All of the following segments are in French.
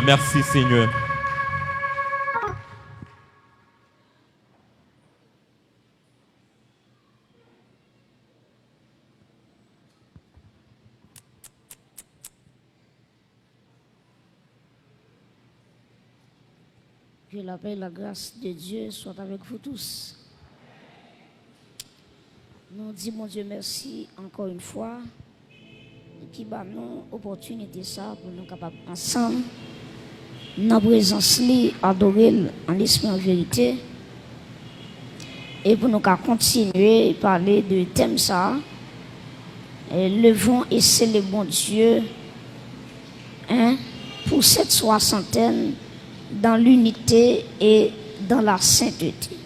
Merci Seigneur. Que la paix et la grâce de Dieu soient avec vous tous. Nous disons, mon Dieu, merci encore une fois qui va nous opportunité ça pour nous capables ensemble, dans la présence, adorer en esprit en vérité et pour nous continuer à parler de thème ça. Levons et célébrons Dieu pour cette soixantaine dans l'unité et dans la sainteté.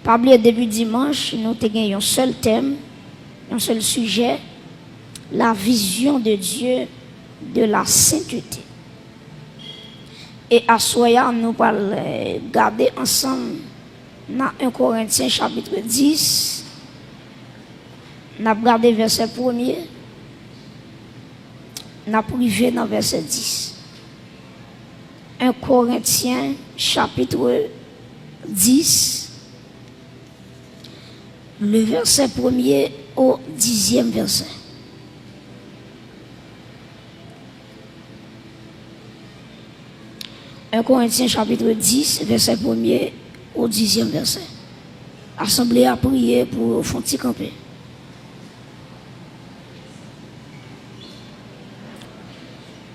Par le début dimanche, nous avons un seul thème, un seul sujet, la vision de Dieu de la sainteté. Et à soir, nous allons garder ensemble dans 1 Corinthiens chapitre 10. Nous allons regarder verset 1er. Nous allons privé dans verset 10. 1 Corinthiens chapitre 10, le verset 1er au 10e verset. Un Corinthiens chapitre 10, verset 1er au 10e verset. Assemblée à prier pour fonti camper.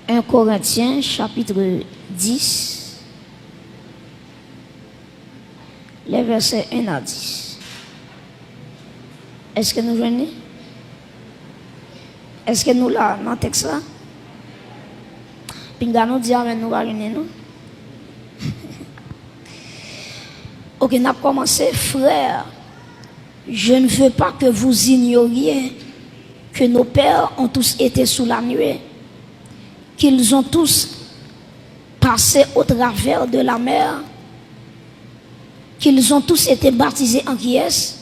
Un Corinthiens chapitre 10, les versets 1 à 10. Est-ce que nous venons? Est-ce que nous là, dans le texte là? Puis nous disons, mais nous allons venir, non? Ok, nous avons commencé, frères. Je ne veux pas que vous ignoriez que nos pères ont tous été sous la nuée, qu'ils ont tous passé au travers de la mer, qu'ils ont tous été baptisés en qui est?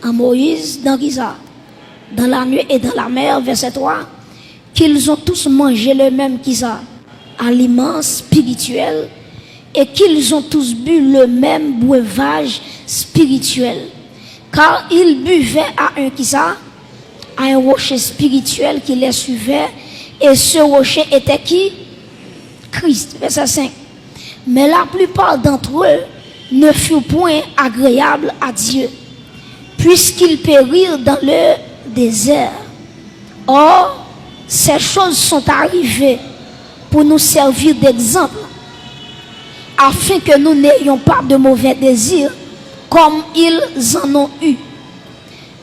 En Moïse, dans Giza, dans la nuée et dans la mer, verset 3, qu'ils ont tous mangé le même Giza, aliment spirituel, et qu'ils ont tous bu le même breuvage spirituel, car ils buvaient à un Giza, à un rocher spirituel qui les suivait, et ce rocher était qui? Christ, verset 5. Mais la plupart d'entre eux ne furent point agréables à Dieu, puisqu'ils périrent dans le désert. Or, ces choses sont arrivées pour nous servir d'exemple, afin que nous n'ayons pas de mauvais désirs comme ils en ont eu.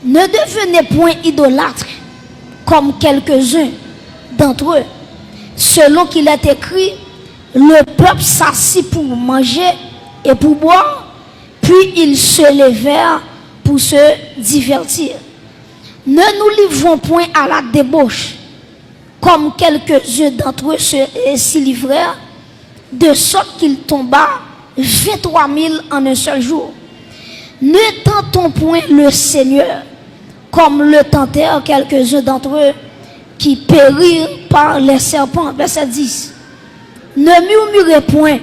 Ne devenez point idolâtres comme quelques-uns d'entre eux, selon qu'il est écrit, le peuple s'assit pour manger et pour boire, puis ils se levèrent pour se divertir. Ne nous livrons point à la débauche, comme quelques-uns d'entre eux s'y livrèrent, de sorte qu'il tomba 23 000 en un seul jour. Ne tentons point le Seigneur, comme le tentèrent quelques-uns d'entre eux, qui périrent par les serpents. Verset 10. Ne murmurez point,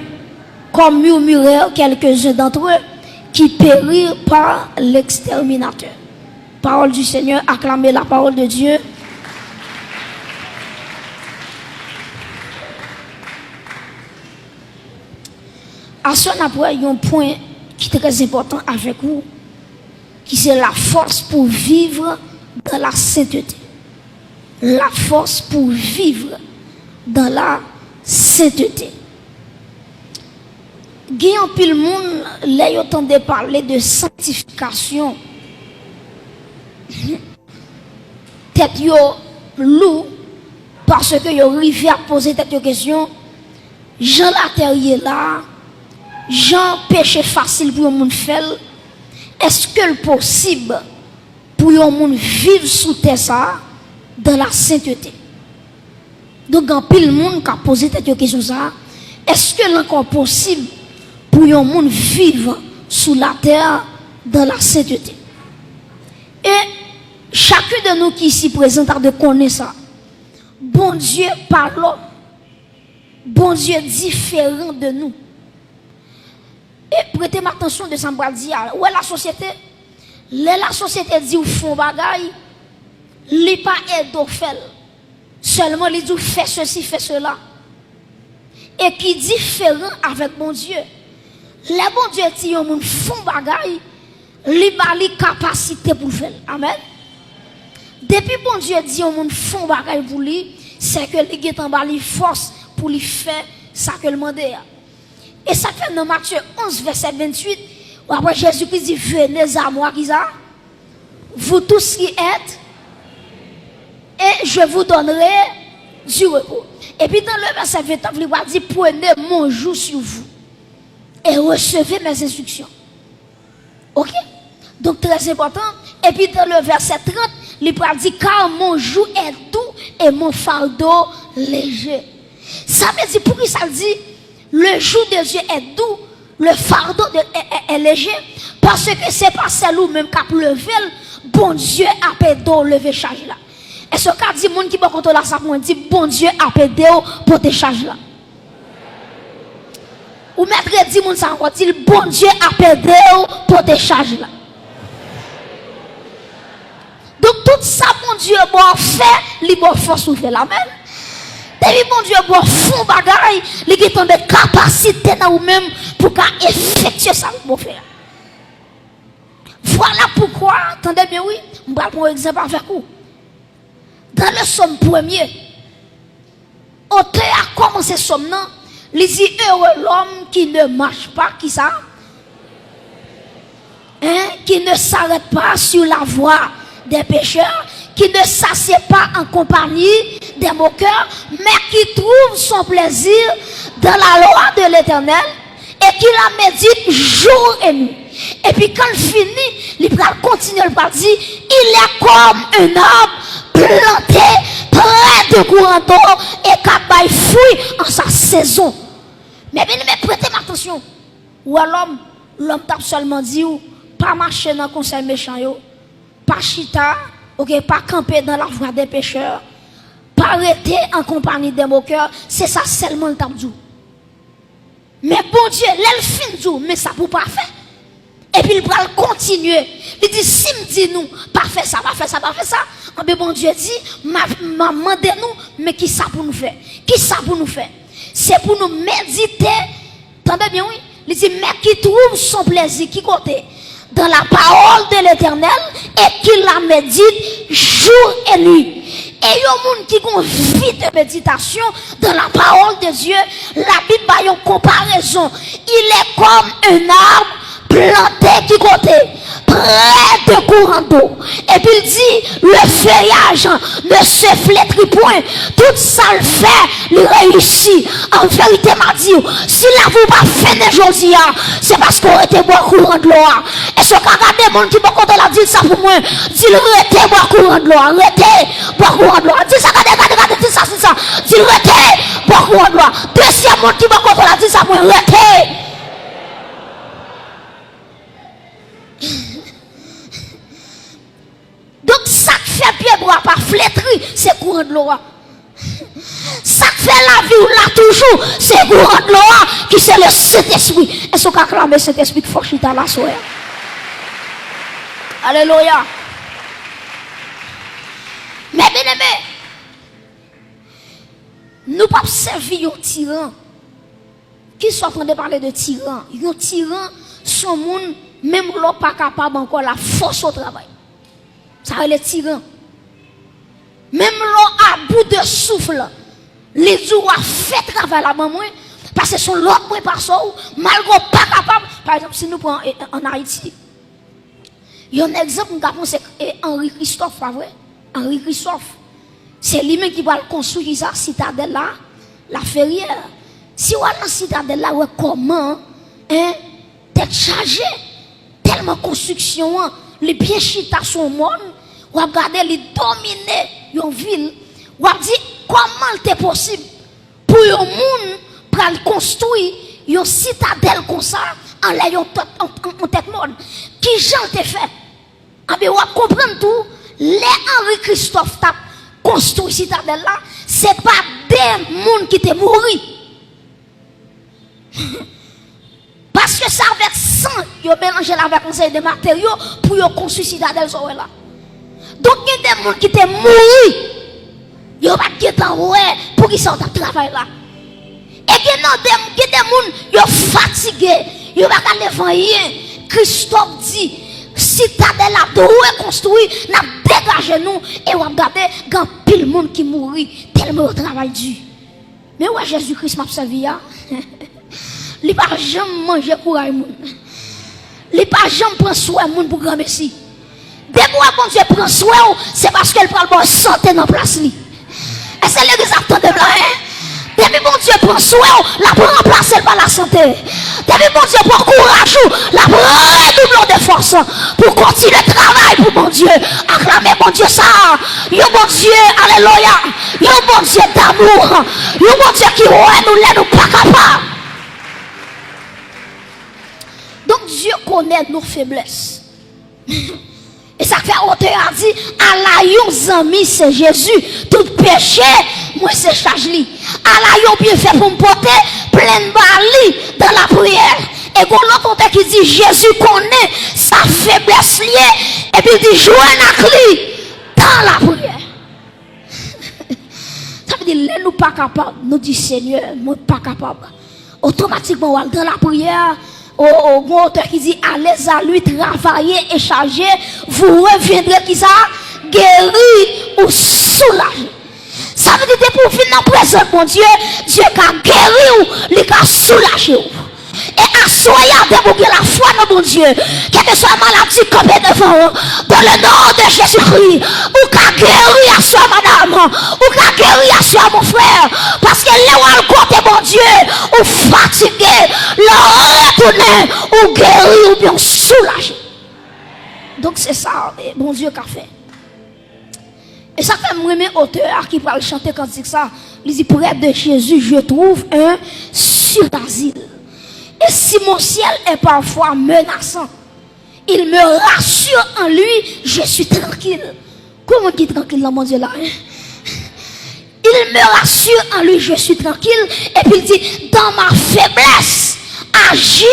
comme murmurèrent quelques-uns d'entre eux, qui périrent par l'exterminateur. Parole du Seigneur, acclamez la parole de Dieu. À ce après, il y a un point qui est très important avec vous, qui c'est la force pour vivre dans la sainteté. La force pour vivre dans la sainteté. Guillaume pile monde là yo tendait parler de sanctification. Tête yo loup parce que yo rivé à poser cette question. Jean la terre là, Jean péché facile pour un monde faire. Est-ce que le possible pour un monde vivre sous terre ça dans la sainteté? Donc en pile monde qui a posé cette question ça, est-ce que l'encore possible pour un monde vivre sous la terre dans la sainteté? Et chacun de nous qui ici présent a de connaître ça. Bon Dieu par l'homme bon Dieu différent de nous. Et prêtez attention de ça me dire, où est la société? La société dit ou font bagaille, li pas aide au fait. Seulement li dit fait ceci, fait cela. Et qui différent avec mon Dieu. Les bon Dieu dit yon moun font bagaille, li ba li capacité pour faire. Amen. Depuis bon Dieu dit yon moun font bagaille pour lui, c'est que li get en ba li force pour lui faire ça que le demande. Et ça fait dans Matthieu 11 verset 28, où après Jésus-Christ dit venez à moi qui ça, vous tous qui êtes, et je vous donnerai du repos. Et puis dans le verset 29, il va dire prenez mon joug sur vous et recevez mes instructions. Ok? Donc très important. Et puis dans le verset 30, il va dire car mon joug est doux et mon fardeau léger. Ça veut dire pour qui ça dit le joug de Dieu est doux, le fardeau est léger, parce que c'est pas celle même qui a levé, bon Dieu a pédé lever charge là. Et ce qu'a dit monde qui va contrôler ça pour dire bon Dieu a pédé pour te charge là. Ou maître dit monde ça encore dit bon Dieu a pédé pour te charge là. Donc tout ça mon Dieu bon fait, li bon force ou fait la même. Depuis mon Dieu bon fond bagaille, li qui ont des capacités dans vous-même pour effectuer ça bon faire. Voilà pourquoi, attendez bien oui, on va prendre un exemple avec vous. Dans le somme premier, auteur a commencé somme non, il dit heureux l'homme qui ne marche pas, qui ça? Qui ne s'arrête pas sur la voie des pécheurs, qui ne s'assied pas en compagnie des moqueurs, mais qui trouve son plaisir dans la loi de l'Éternel et qui la médite jour et nuit. Et puis quand il finit, il va continuer à dire, il est comme un arbre planté près de courant d'eau et qui fruit en sa saison. Mais bien, prêtez attention. Ou alors, l'homme t'a seulement dit, pas marcher dans le conseil méchant, pas chita, pas camper dans la voie des pécheurs, pas arrêter en compagnie des moqueurs, c'est ça seulement le temps. Mais bon Dieu, l'elfine dit, mais ça pour pas faire. Et puis il va continuer. Il dit, si me dit nous, pas faire ça, pas faire ça, pas faire ça. Mais bon Dieu dit, demandez-nous, mais qui ça pour nous faire? Qui ça pour nous faire? C'est pour nous méditer. Entendez bien, oui? Il dit, mais qui trouve son plaisir, qui côté? Dans la parole de l'Éternel et qui la médite jour et nuit. Et il y a un monde qui a une vie de méditation dans la parole de Dieu. La Bible a une comparaison. Il est comme un arbre planté qui côté près de courant d'eau. Et puis il dit, le feuillage ne se flétrit point. Tout ça le fait, il réussit. En vérité, m'a dit, si la vous pas fait aujourd'hui, c'est parce qu'on était boire courant de l'eau. Et ce qu'a regardé mon qui m'a content la dit ça pour moi, dit arrêtez boire courant de l'eau, arrêtez boire courant de l'eau. Dit ça, regardez, dit ça, c'est ça. Dit arrêtez boire courant de l'eau. Deuxième monde qui m'a content la dit ça pour moi, arrêtez. Donc ça fait pied droit pas flétri, c'est courant de l'eau. Ça fait la vie ou là toujours, c'est courant de l'eau qui c'est le Saint-Esprit. Est-ce qu'on acclame le Saint-Esprit fort chita la soirée? Alléluia. Mais bien aimé, nous pas servir un tyran. Qui sont en train de parler de tyran? Un tyran, son monde, même l'eau pas capable encore la force au travail. Ça va les tyran. Même l'eau à bout de souffle, les jours a fait travail la maman, parce que son l'autre point par ça, malgré pas capable. Par exemple, si nous prenons en Haïti, il y a un exemple, nous c'est Henri Christophe, pas vrai? Henri Christophe. C'est lui-même qui va construire ça, citadelle là, la ferrière. Si on a la citadelle là, comment, t'es chargé, tellement construction, les pieds chita son monde, ou regarder les dominer une ville, ou dit comment c'est possible pour un monde pour construire une citadelle comme ça en l'ayant en tête monde. Qui j'en t'ai fait? Ah ben, on comprend tout. Les Henri Christophe t'a construit citadelle là, c'est pas des monde qui t'est mouru. ils mélangé avec conseil de matériaux pour construire citadelle sur là. Donc il y a des gens qui étaient morts. Ils n'ont pas de temps pour qu'ils sortent de travail là. Et il y a des gens qui sont fatigués. Ils n'ont pas de rien. Christophe dit, citadelle là doit construire, n'a dégagé nous et on regarde quand pile monde qui mourit tellement au travail dur. Mais ouais Jésus-Christ m'a servi là. Il pas jamais manger pour un monde. Il pas jamais prendre soin monde pour grand merci. Dès que bon Dieu prend soin, c'est parce qu'elle prend bonne santé dans place li. Et c'est l'église attendez là hein. Depuis bon Dieu prend soin, la prend remplacer par la santé. Depuis bon Dieu prend courage, la prend redouble de force pour continuer le travail pour mon Dieu. Acclamez mon Dieu ça. Yo bon Dieu, alléluia. Yo bon Dieu d'amour. Yo bon Dieu qui ouais nous pas capables. Donc Dieu connaît nos faiblesses. Et ça fait auteur a dit, à la yon ami c'est Jésus, tout péché, moi c'est charge li. À la yon bien fait pour me porter, plein de bali dans la prière. Et quand l'autre auteur qui dit, Jésus connaît sa faiblesse liée, et puis il dit, jouez avec lui dans la prière. Ça veut dire, nous pas capables, nous dit Seigneur, moi pas capable. Automatiquement, dans la prière, au auteur qui dit allez à lui travailler et charger, vous reviendrez qui ça guéri ou soulagé. Ça veut dire pour venir dans la présence de mon Dieu, Dieu a guéri ou il a soulagé. Et assoyez pour que la foi dans mon Dieu, quelle que soit la maladie campée devant, dans le nom de Jésus-Christ, ou qu'a guéri à soi madame, ou qu'a guéri à soi mon frère, parce que là où elle compte mon Dieu, ou fatigué, là retourné, ou guéri, ou bien soulagé. Donc c'est ça, mon Dieu qu'a fait. Et ça fait un auteur qui parle chanter quand c'est ça, il dit pour être de Jésus, je trouve un sur asile. Et si mon ciel est parfois menaçant, il me rassure en lui, je suis tranquille. Comment dit tranquille là, mon Dieu là? Il me rassure en lui, je suis tranquille. Et puis il dit, dans ma faiblesse, agit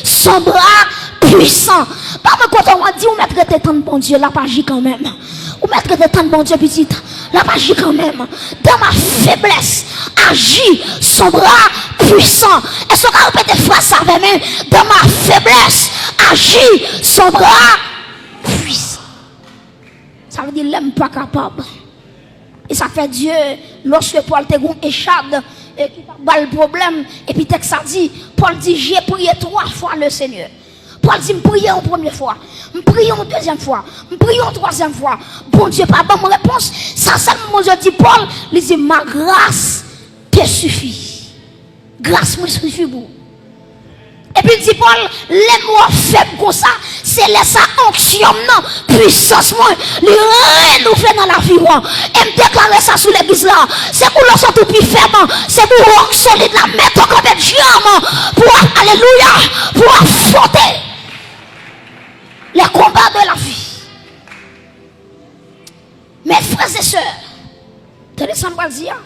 son bras puissant. Pas quand on dit, on met traité tant de bon Dieu, là, pas agit quand même. On met traité tant de bon Dieu, petite, là, pas agit quand même. Dans ma faiblesse, agit son bras puissant. Est-ce qu'on peut répéter phrase avec moi? Dans ma faiblesse, agit son bras puissant. Ça veut dire l'homme pas capable. Et ça fait Dieu, lorsque Paul te gon échappe et qui a le problème, et puis texte ça dit, Paul dit, j'ai prié 3 fois le Seigneur. Paul dit, me prier en première fois, me prier en deuxième fois, me prier en troisième fois. Bon Dieu, pas bonne réponse. Ça, mon Dieu dit, Paul, il dit, ma grâce te suffit. Grâce me suffit pour. Et puis il dit Paul, les mots faibles comme ça, c'est laisser onction, non, puissance, moi, les renouveler dans la vie, moi. Et me déclarer ça sous l'église là. C'est pour le sortir plus ferme, c'est pour rock solide la mettre comme des diamants, pour, alléluia, pour affronter les combats de la vie. Mes frères et sœurs, tenez ça me dire,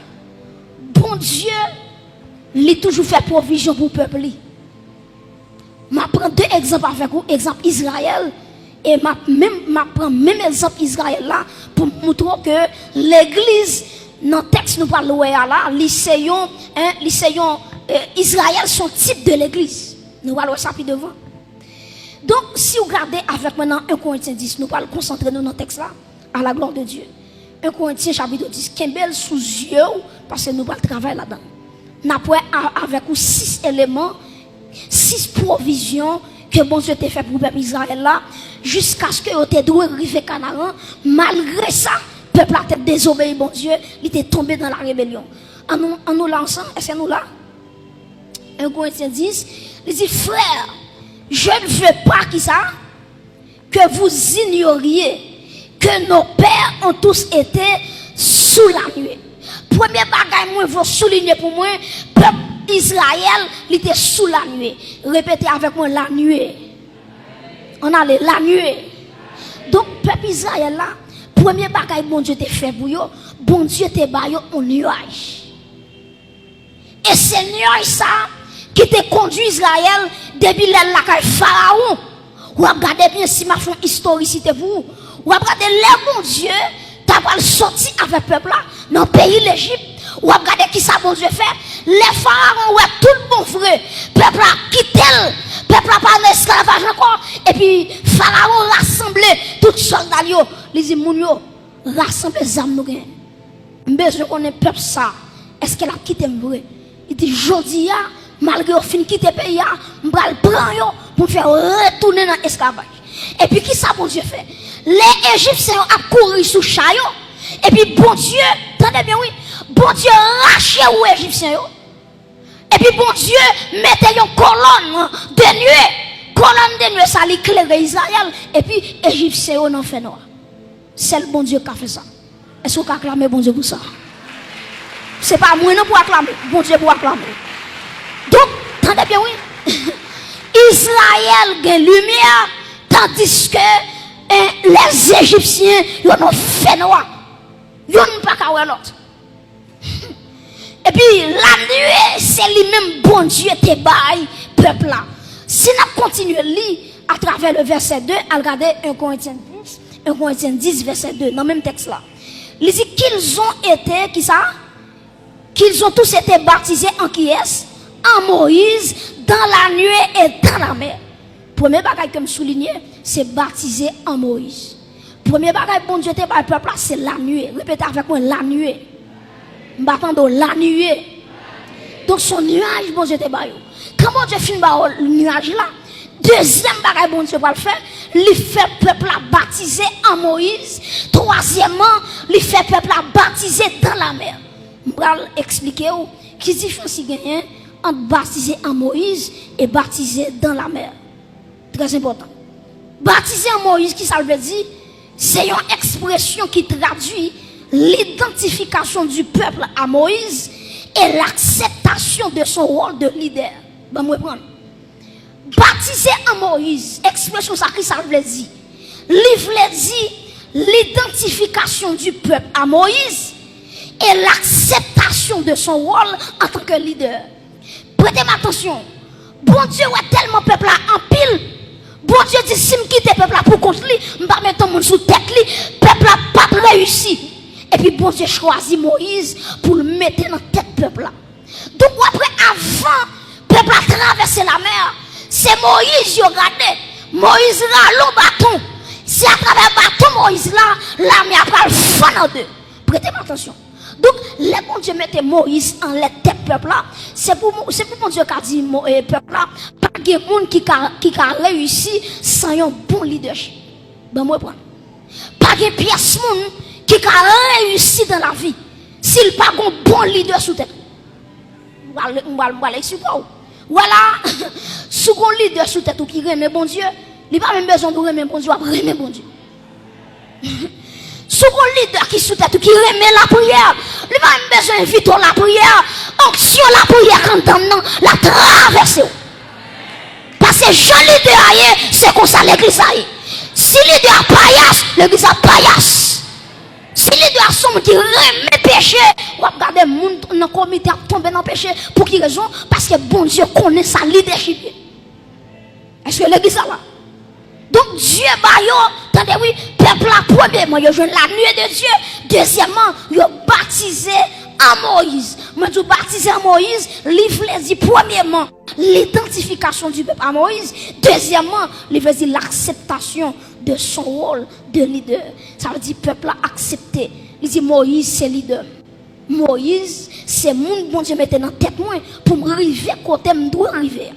bon Dieu, il a toujours fait provision pour le peuple. Je prends 2 exemples avec vous, exemple Israël, et je prends même exemple Israël là, pour montrer que l'église, dans le texte nous parlons là, l'essayons, Israël, son type de l'église. Nous parlons ça plus devant. Donc, si vous regardez avec maintenant 1 Corinthiens 10, nous allons concentrer nous dans le texte là, à la gloire de Dieu. 1 Corinthiens chapitre 10, Kembel sous yeux, parce que nous allons travailler là-dedans. Nous avons avec vous 6 éléments, 6 provisions que bon Dieu t'a fait pour le peuple Israël là, jusqu'à ce que vous te doué arriver Canaan. Malgré ça, le peuple a été désobéi, bon Dieu, il était tombé dans la rébellion. En nous là ensemble, est-ce que nous là? 1 Corinthiens 10, il dit, frère, je ne veux pas que vous ignoriez que nos pères ont tous été sous la nuée. Premier bagage, moi, je veux souligner pour moi, peuple Israël, il était sous la nuée. Répétez avec moi, la nuée. On a la nuée. Donc, peuple Israël là, premier bagage, bon Dieu t'a fait pour vous, bon Dieu t'a baillé un nuage. Et c'est nuage ça qui t'a conduit Israël depuis la Pharaon Ou regardez bien si ma font historicité pour vous. Ou regardez les bon Dieu, t'as pas sorti avec le peuple là, dans le pays l'Égypte. Ou regardez qui ça bon Dieu fait. Les pharaons, ouais, tout le bon vrai. Peuple là, quitté, peuple là, pas en esclavage encore. Et puis, pharaon rassemblé, tout soldats, les dit, moun yo, rassemblé les âmes nous gagnent. Besoin qu'on ait peuple ça. Est-ce qu'elle a quitté vrai? Il dit, jodi ya, malgré au fin quitter le pays, m'bral prend yo pour faire retourner dans l'esclavage. Et puis, qui ça bon Dieu fait? Les Égyptiens ont couru sous chayo. Et puis, bon Dieu, attendez bien, oui, bon Dieu raché aux Égyptiens. Et puis, bon Dieu mettait une colonne de nuit. Colonne de nuit, ça l'éclaire Israël. Et puis, Égyptiens ont fait noir. C'est le bon Dieu qui a fait ça. Est-ce qu'on peut acclamer bon Dieu pour ça? C'est pas moi non pour acclamer, bon Dieu pour acclamer. Donc, attendez bien, oui. Israël a lumière, tandis que les Égyptiens, ils ont fait noir. Ils n'ont pas qu'à voir l'autre. Et puis, la nuit, c'est lui-même, bon Dieu, te baille, peuple là. Si nous continuons à lire à travers le verset 2, à regarder 1 Corinthiens 10, verset 2, dans le même texte là. Il dit qu'ils ont été, qui ça? Qu'ils ont tous été baptisés en qui est? En Moïse, dans la nuée et dans la mer. Premier bagage que je souligne, c'est baptisé en Moïse. Premier bagage, bon Dieu, te baille, peuple là, c'est la nuée. Répétez avec moi, la nuée. M'attendons la nuée. Donc son nuage, bon Dieu te baille. Quand bon Dieu finit le nuage là, deuxième bagage bon Dieu va le faire, il fait peuple là baptisé en Moïse. Troisièmement, il fait peuple là baptisé dans la mer. Je vais expliquer où qui différence gagne entre baptisé en Moïse et baptisé dans la mer. Très important. Baptisé en Moïse, qui ça veut dire? C'est une expression qui traduit l'identification du peuple à Moïse et l'acceptation de son rôle de leader. Ben, moi, prendre. Baptisé en Moïse, expression ça qui ça veut dire? Livre dit l'identification du peuple à Moïse et l'acceptation de son rôle en tant que leader. Prêtez attention. Bon Dieu a tellement peuple en pile. Bon Dieu dit si me quitte peuple pour construire, me pas mettre mon sous tête li, peuple a pas réussi. Et puis bon Dieu choisit Moïse pour le mettre dans tête peuple là. Donc après avant peuple a traversé la mer, c'est Moïse qui a regardé. Moïse là le bâton. Si à travers le bâton Moïse là, la mer a fait en deux. Prêtez attention. Donc, les bon Dieu mettait Moïse en la tête peuple là. C'est pour bon Dieu qui a dit peuple là, pas de monde qui a réussi sans un bon leadership. Ben moi prendre. Pas de pièce monde qui a réussi dans la vie s'il pas un bon leader sous tête. Voilà, voilà, sous un leader sous tête qui remet bon Dieu, il n'a pas même besoin de remettre bon Dieu, il remet bon Dieu. Sous un leader qui sous tête qui remet la prière, il n'a pas même besoin d'inviter la prière, onction la prière quand on la traverse. Parce que Jean leader, c'est comme ça l'église. Si leader paillasse, l'église a paillasse. Si leader sont qui remet péché, on va regarder le monde dans le comité tomber dans le péché. Pour quelle raison? Parce que bon Dieu connaît sa leadership. Est-ce que l'église là? Donc Dieu attendez oui, peuple là premièrement, il a joué la nuée de Dieu. Deuxièmement, il a baptisé en Moïse. Mais tout baptisé en Moïse, livre dit premièrement l'identification du peuple à Moïse. Deuxièmement, livre dit l'acceptation de son rôle de leader. Ça veut dire peuple a accepté. Il dit Moïse c'est leader. Moïse c'est mon bon Dieu mettait dans tête moi pour me arriver côté me doit arriver.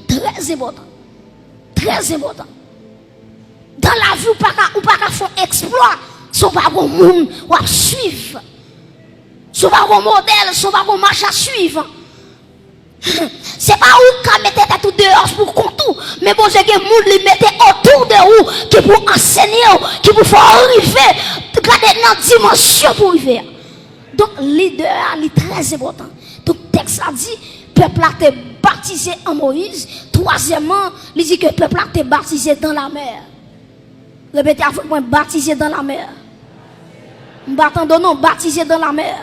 Très important. Très important. Dans la vie, ou pas faire exploit, son pas bon monde ou à suivre. Son pas bon modèle, son pas bon marche à suivre. C'est pas où qu'on mettait tout dehors pour contour, mais bon, c'est que monde les mettait autour de vous qui pour enseigner, qui pour faire arriver, garder dans dimension pour arriver. Donc, leader, il est très important. Donc, le texte a dit, peuple a été baptisé en Moïse. Troisièmement, il dit que le peuple a été baptisé dans la mer. Répétez avec moi, baptisé dans la mer. M'attendons non, baptisé dans la mer.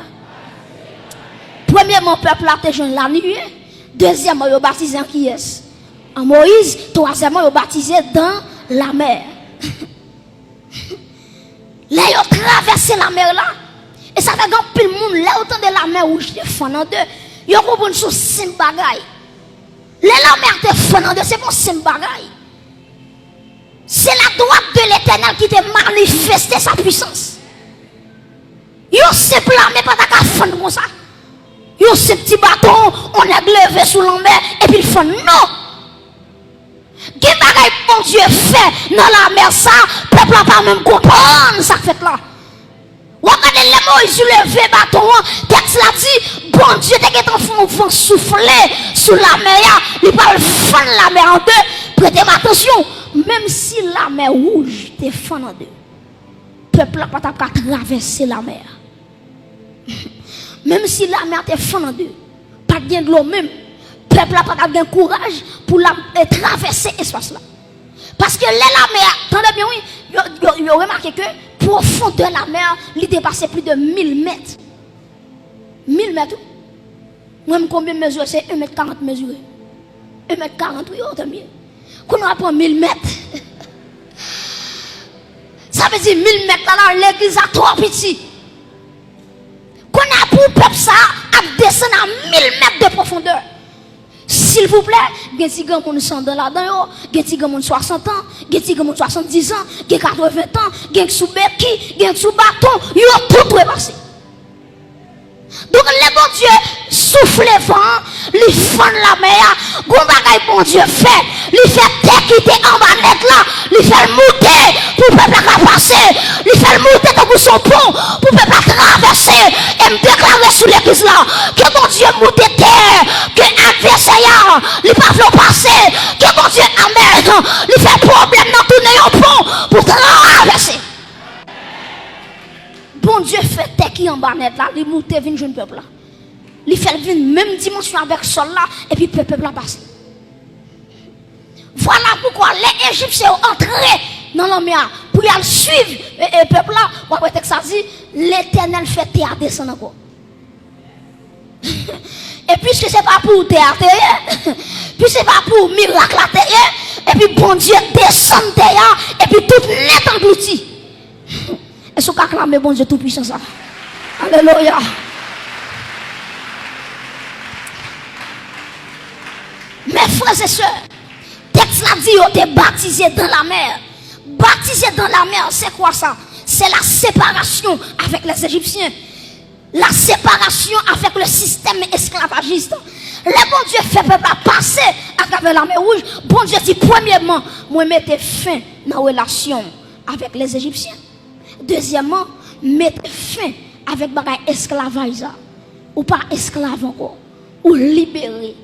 Premièrement, le peuple a été jeune la nuit. Deuxièmement, il a baptisé en qui est? En Moïse, troisièmement, ils ont baptisé dans la mer. Là, ils ont traversé la mer là. Et ça fait que tout le monde, là, autant de la mer rouge, te fend en deux. Ils ont compris sur 5 bagailles. Là, la mer te fend en deux, c'est pour 5 bagailles. C'est la droite de l'Éternel qui te manifeste sa puissance. Yo simple mais pas ta fond comme ça. Yo ce petit bâton, on a levé sous la mer et puis il fond non. Quel bagay bon Dieu fait dans la mer ça, peuple n'a pas même comprendre ça fait là. Ou regardez les Moïse levé bâton, texte l'a dit, bon Dieu t'es en vent souffler sous la mer, il va fendre la mer en deux. Prêtez attention, même si la mer rouge te fend en deux, peuple n'a pas traverser la mer. Même si la mer te fend en deux, pas de l'eau même, peuple n'a pas de courage pour la traverser l'espace là. Parce que la mer, attendez bien, oui, vous remarquez que profondeur de la mer, il dépassait plus de 1000 mètres. 1000 mètres. Moi, combien de mesures? C'est 1,40 m mesuré. 1,40 m, oui, autant mieux. Quand on apprend 1000 mètres, ça veut dire 1000 mètres là, l'église a trop petit. Qu'on a pour peuple ça à descendre à 1000 mètres de profondeur. S'il vous plaît, il y a des gens qui sont là-dedans, il y a des gens qui ont 60 ans, il y a des gens qui ont 70 ans, il y a 80 ans, il y a des sous béquille, il y a des sous bâton, ils ont tout repassé. Donc le bon Dieu souffle le vent, il fend la mer, bon bagaille bon Dieu fait, il fait terre qui était en bas net là, il fait monter pour le peuple à passer, il fait monter dans son pont pour le peuple à traverser et me déclarer sous l'église là que bon Dieu monte terre, que l'adversaire il pas veut passer, que bon Dieu amène, il fait problème dans tourner au pont pour traverser. Bon Dieu fait terre qui en bas net là, il monte vinn jeune peuple là. Il fait venir même dimension avec sol là et puis le peuple a passé. Voilà pourquoi les Égyptiens ont entré dans la mer pour y aller suivre le peuple là. Après ça dit l'Éternel fait terre descendre encore. Et puisque c'est pas pour terre, puis c'est pas pour miracle la terre, et puis bon Dieu descend terre et puis tout net englouti. Et ce qu'acclamer bon Dieu tout puissant ça. Alléluia. Mes frères et sœurs, texte l'a dit, on t'est baptisé dans la mer. Baptisé dans la mer, c'est quoi ça? C'est la séparation avec les Égyptiens. La séparation avec le système esclavagiste. Le bon Dieu fait peuple passer à travers la mer rouge. Bon Dieu dit, premièrement, moi mettez fin dans la relation avec les Égyptiens. Deuxièmement, mettez fin avec bagay esclavage. Ou pas esclave encore. Ou libéré.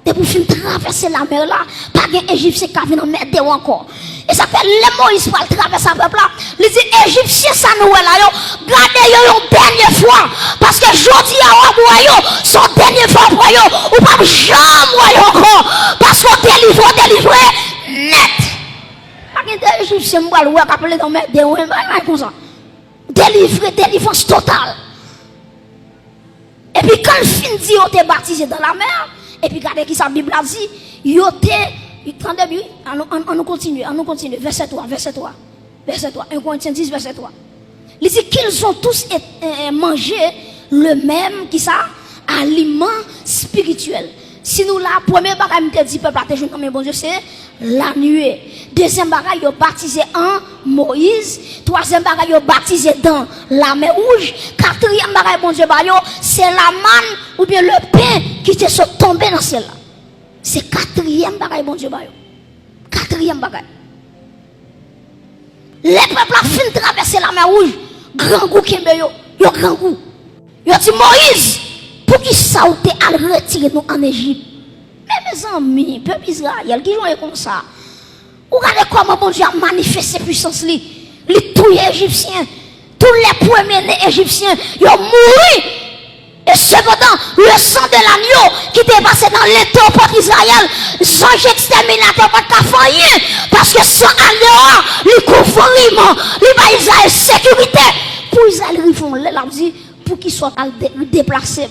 Et pour finir traverser la mer là, pas d'Égyptien Égyptien qui vient mettre encore. Et ça fait les Moïse pour traverser le peuple là. Il dit Égyptien ça nous là yo, gardez yo une dernière fois parce que jodi a yo son dernier fois pour yo ou pas jamais encore parce qu'on délivre net. Pas d'Égyptien Égyptien moi le appeler dans mettre des comme ça. Délivrance totale. Et puis quand le fin dit on t'est baptisé dans la mer. Et puis regardez qui sa Bible a dit, yote, attendez bien, on continue, verset 3, 1 Corinthiens 10, verset 3. Il dit qu'ils ont tous mangé le même, qui ça, aliment spirituel. Si nous la première bagaille me dit peuple a joué bon Dieu c'est la nuée. Deuxième bagaille yo baptisé en Moïse. Troisième bagaille yo baptisé dans la mer rouge. Quatrième bagaille bon Dieu ba yo c'est la manne ou bien le pain qui te sont tombé dans ciel là. C'est quatrième bagaille bon Dieu ba yo. Quatrième bagaille. Les peuples a fin traverser la mer rouge. Grand goût kembe yo grand goût. Yo dit Moïse pour qui ça ou te al retirer nous en Égypte. Mais mes amis, peuple Israël qui joue comme ça. Regardez comment bon Dieu a manifesté puissance li. Les tous les Égyptiens, tous les premiers Égyptiens, ils ont mouru. Et cependant, le sang de l'agneau qui était passé dans l'étau pour Israël, sans exterminateur pas de rien. Parce que sans agneau, il couvre vraiment, il va Israël sécurité. Pour Israël, ils font là, dit pour qu'ils soient déplacés.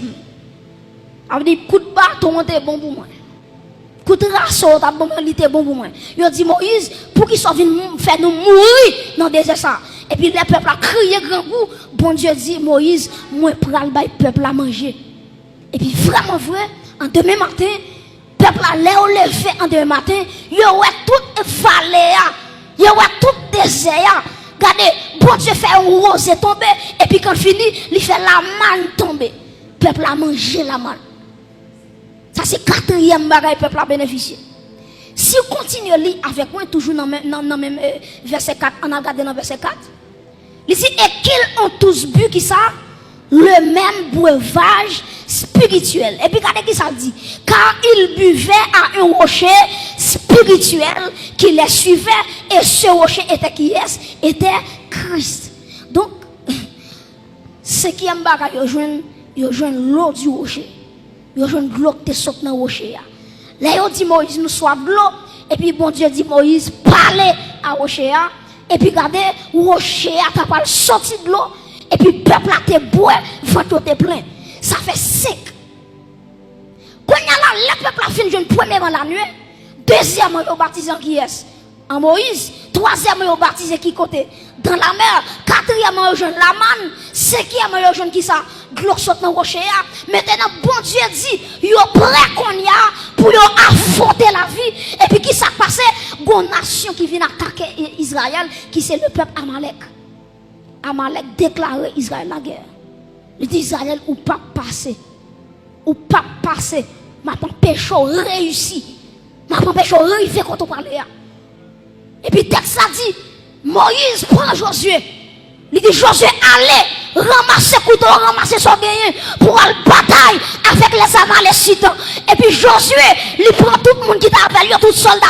On dit coup de bâton est bon pour moi. Écoute, race, t'as bon, il était bon pour moi. Il a dit Moïse, pour qu'il soit venu faire nous mourir dans le désert ça. Et puis le peuple a crié grand coup. Bon Dieu dit Moïse, moi pral le peuple à manger. Et puis vraiment vrai, en demain matin, peuple a l'air levé en demain matin, il y a toute vallée, il y a tout désert. Regardez, bon Dieu fait un rosé tomber, et puis quand il finit, il fait la manne tomber. Peuple a mangé la manne. Ça c'est quatrième bagaille peuple a bénéficié. Si on continue à lire avec moi, toujours dans le même verset 4, on a regardé dans verset 4. Il dit, et qu'ils ont tous bu qui ça? Le même breuvage spirituel. Et puis regardez qui ça dit. Car ils buvaient à un rocher spirituel qui les suivait, et ce rocher était qui est? Était Christ. Donc, ce qui est bagaille, ils joignent l'eau du rocher. Ils joignent l'eau qui saute dans le rocher. Là, ils dit Moïse, nous soif de l'eau. Et puis bon Dieu dit Moïse, parlez à rocher. Et puis regardez, rocher a pas sorti de l'eau. Et puis peuple a te boire, ventre te plein. Ça fait sec. Quand il y a là, le peuple a fini une première la nuit. Deuxièmement, il baptisé qui est en Moïse. Troisièmement, il baptisé qui côté dans la mer. Quatrièmement, il jeune la manne. Cinquièmement, il jeune qui ça de l'eau saute dans le rocher. Maintenant, bon Dieu dit, il est prêt qu'on y a pour affronter la vie. Et puis qui s'est passé? Une nation qui vient attaquer Israël, qui c'est le peuple Amalek. Amalek déclaré Israël la guerre. Il dit Israël ou pas passer. Ou pas passer. Ma péché réussi. Ma péché arrivé quand on parlait. Et puis texte ça dit Moïse prend Josué. Il dit Josué allez ramasser couteau, ramasser son gagné pour aller bataille avec les Amalécites. Et puis Josué, il prend tout le monde qui t'a avec lui, tout soldat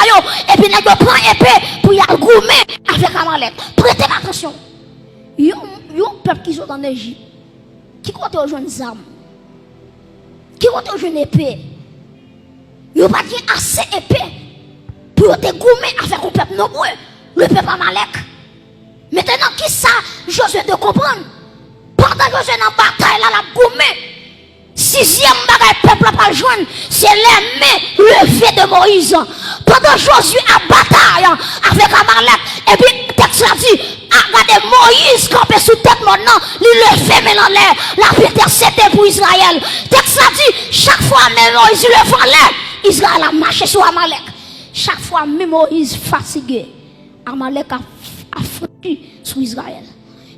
et puis il prend épée pour y aller goumer avec Amalek. Prêtez attention. Il y a un peuple qui sont en Égypte. Qui compte rejoindre des armes? Qui compte rejoindre épée? Il n'y a pas assez épée pour te goumer avec un peuple nombreux, le peuple Amalek. Maintenant, qui ça, Josué de comprendre? Pendant que Josué dans la bataille, là, la goumé. Sixième bagaille, peuple n'a pas le joindre, c'est les mains levées de Moïse. Pendant Josué a bataille avec Amalek, et puis, le texte a dit, regardez, Moïse campé sous tête maintenant, il levait mais en l'air, la intercédé pour Israël. Le texte a dit, chaque fois, même Moïse levait en l'air, Israël a marché sur Amalek. Chaque fois, même Moïse fatigué, Amalek a foutu sur Israël.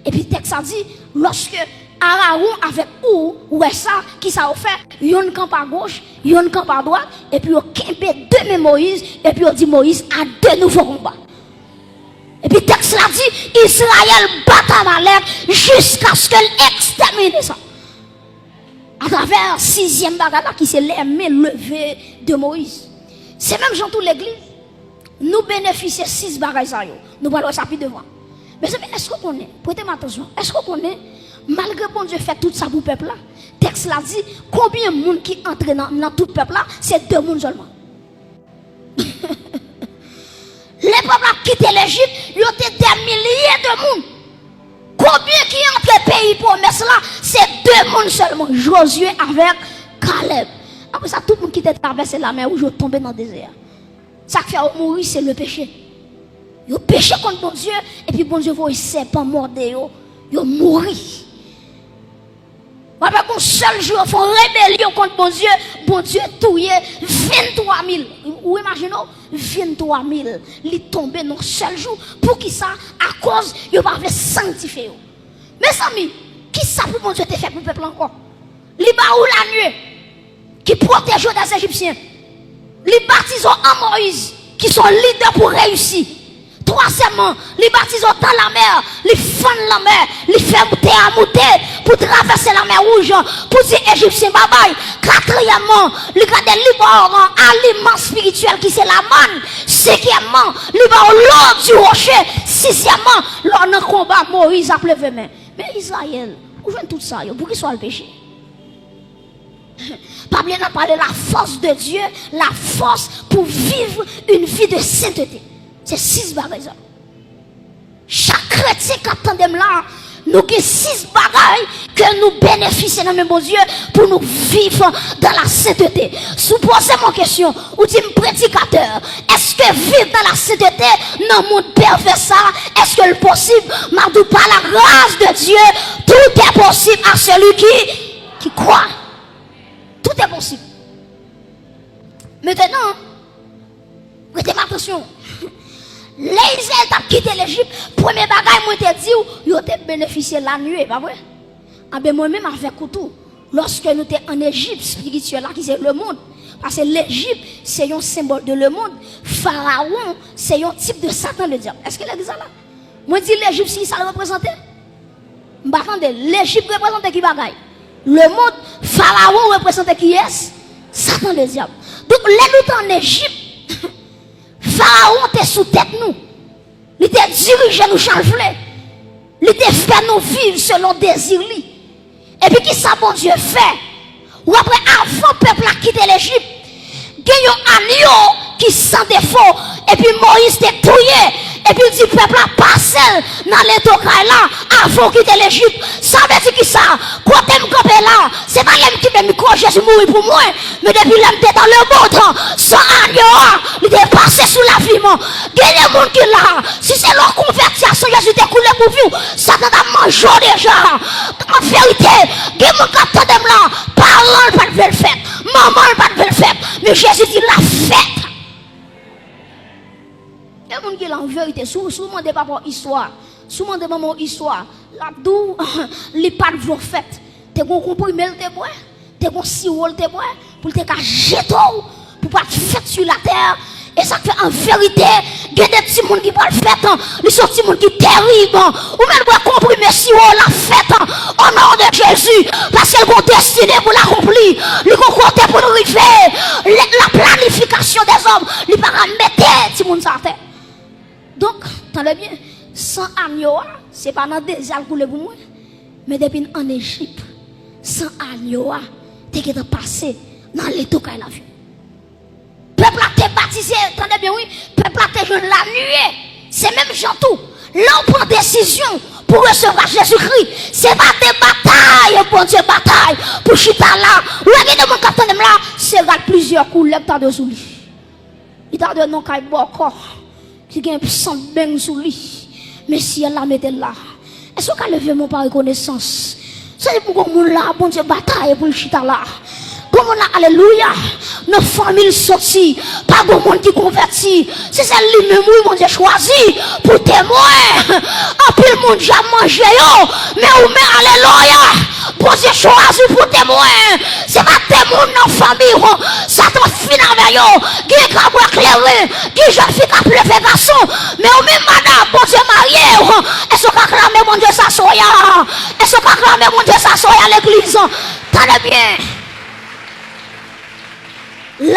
Et puis, le texte a dit, lorsque Aaron avec ou ça, qui ça a fait, yon camp à gauche, yon camp à droite, et puis on campé deux Moïse, et puis on dit Moïse a de nouveaux combats. Et puis, le texte a dit, Israël bat Amalek jusqu'à ce qu'elle extermine ça. À travers sixième bagarre qui c'est les mains levées de Moïse. C'est même dans toute l'église. Nous bénéficions 6 bagages. Nous parlons ça plus devant. Mais est-ce qu'on connaît? Prêtez-moi attention. Est-ce qu'on connaît? Malgré bon Dieu fait tout ça pour le peuple là. Texte là dit combien de monde qui entre dans tout le peuple là? C'est 2 personnes seulement. Les peuples ont quitté l'Égypte, il y a des milliers de monde. Combien qui entre le pays promesse là? C'est 2 personnes seulement. Josué avec Caleb. Après ça, tout le monde qui était traversé la mer où je tombé dans le désert. Ça qui fait mourir, c'est le péché. Ils ont péché contre bon Dieu, et puis bon Dieu voit c'est pas mordre, ils ont mouru. Avec un seul jour, ils font rébellion contre bon Dieu touillé 23 000. Ou imaginez, 23 000. Ils tombent dans un seul jour. Pour qui ça? À cause, ils n'ont pas fait sanctifier. Mes amis, qui ça pour bon Dieu te fait pour le peuple encore? Ils où la nuit, qui protège des Égyptiens. Les baptisons en Moïse, qui sont leaders pour réussir. Troisièmement, les baptisons dans la mer, les font la mer, les font monter pour traverser la mer rouge, pour dire Égyptien bye bye. Quatrièmement, les gars de aliment spirituel qui c'est la manne. Cinquièmement, l'eau du rocher. Sixièmement, lors d'un combat, Moïse a levé main. Mais Israël, où vient tout ça? Pour qu'il soit le péché? Pas bien parler de la force de Dieu, la force pour vivre une vie de sainteté. C'est 6 bagages. Chaque chrétien qui attend là, nous avons 6 bagailles que nous bénéficions dans mon Dieu pour nous vivre dans la sainteté. Supposez mon question, ou dit prédicateur, est-ce que vivre dans la sainteté dans le monde pervers ça, est-ce que le possible? M'a dit par la grâce de Dieu, tout est possible à celui qui croit. Tout est possible. Maintenant, prêtez attention. Les Israéliens ont quitté l'Égypte. Premier bagage, moi te dit, ils ont bénéficié de la nuit, pas vrai? Ah ben moi-même avec tout. Lorsque nous étions en Égypte spirituelle, qui c'est le monde. Parce que l'Égypte, c'est un symbole de le monde. Pharaon, c'est un type de Satan, le diable. Est-ce que l'Église là? Moi je dis l'Égypte, si ça le représentait? M'attendez, l'Égypte représentait qui bagaille? Le monde, Pharaon représentait qui est? Satan, le diable. Donc, là, nous en Égypte. Pharaon était sous tête nous. Il était dirigé nous changeler. Il était fait nous vivre selon désir. Et puis qui ça bon Dieu fait? Ou après avant peuple a quitté l'Égypte, il y a un agneau qui sans défaut. Et puis Moïse était touillé. Et puis il dit peuple a passé dans les tocailles là avant de quitter l'Égypte. Ça veut dire qui ça? Quand tu me campé là, c'est pas l'homme qui me micro Jésus mourir pour moi. Mais depuis l'homme était dans le monde, sans agneau, il était passé sous la vie. Il y a des gens qui là, si c'est leur conversion, Jésus était coulé pour vous. Ça t'a mangé déjà. En vérité, il y a des gens qui attendent là, parole pas de le faire, maman pas de le faire. Mais Jésus dit la fête. Il y a des gens qui ont en vérité, souvent des papas histoire, souvent des mamans histoire, l'abdou, les pas de vos fêtes. T'es qu'on comprimé le témoin, t'es qu'on sirop le témoin, pour te jeter, pour pas te faire sur la terre. Et ça fait en vérité, il y a des petits gens qui parlent fête, ils sont des petits gens qui terribles, ou même pour comprimer sirop la fête, au nom de Jésus, parce qu'elle a destiné pour l'accomplir, ils ont compté pour nous arriver, la planification des hommes, ils ne peuvent pas mettre ces gens sur la terre. Donc, attendez bien, sans agneau, ce n'est pas dans le désert pour moi, mais depuis en Égypte, sans agneau, tu es passé dans les tours de la vie. Peuple a été baptisé, attendez bien, oui, peuple a été jeune la nuit, c'est même gens tout. Là, on prend décision pour recevoir Jésus-Christ. C'est pas des batailles, bon Dieu, bataille, pour chita là. Ou regardez mon capitaine là, c'est plusieurs coups, là, dessous lui. Il t'a donné un caille encore. Qui a un sang bain sous lui. Mais si elle la mette là, est-ce qu'on a levé mon par reconnaissance? C'est pour qu'on là, bon Dieu, bataille pour le chita là. Comment on a, alléluia, nos familles sorties, pas de monde qui convertit. C'est ça lui-même, oui, mon Dieu, choisi pour témoin. En plus, le monde déjà mangé, mais ou mais alléluia, bon Dieu, choisi pour témoin. C'est pas témoin dans la famille, ça t'en finit avec eux, qui est capable d'éclairer, qui jeune fille qui a levé garçon, mais ou même madame, bon Dieu, marié, est-ce qu'on a clamé, mon Dieu, ça soya? Est-ce qu'on a clamé, mon Dieu, ça soya à l'église? Tenez bien. La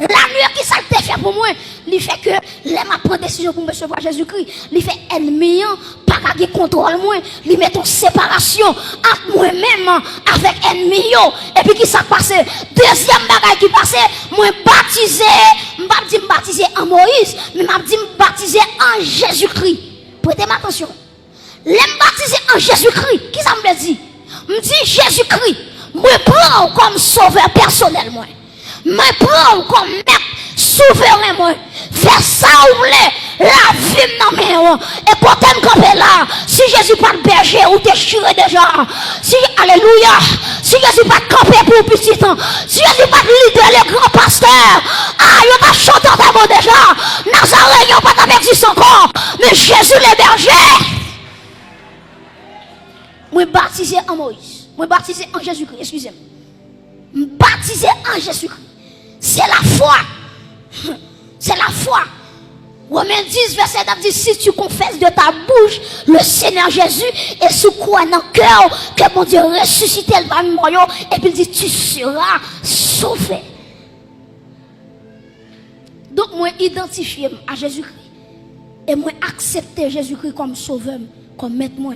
nuit qui ça te fait pour moi, il fait que les ma prendre décision pour me recevoir Jésus-Christ, il fait ennemi, pas qu'à contrôle moi, il met en séparation entre moi-même avec ennemi. Et puis qui ça passe? Deuxième bagage qui passe, moi baptisé, je baptisé en Moïse, mais je baptisé en Jésus-Christ. Prêtez attention. Les baptisé en Jésus-Christ, qui ça me dit? Me dit Jésus-Christ. Moi prends comme sauveur personnel moi. Moi prends comme maître souverain moi. Fais ça ou voulez la vie dans mes mains. Et quand tu camper là, si Jésus pas de berger ou t'es chiré déjà. Si alléluia, si Jésus pas de camper pour petit temps, si Jésus pas de leader les grands pasteurs, ah il va chanter ta mot déjà. Nazareth il pas d'existe encore, mais Jésus les bergers. Moi baptisé en Moïse. Moi baptisé en Jésus-Christ, excusez-moi. Baptisé en Jésus-Christ. C'est la foi. C'est la foi. Romains 10, verset 9 dit, si tu confesses de ta bouche le Seigneur Jésus et sous crois dans le cœur que mon Dieu ressuscité le parmi moi, et puis il dit, tu seras sauvé. Donc moi identifié à Jésus-Christ et moi accepter Jésus-Christ comme sauveur, comme maître moi.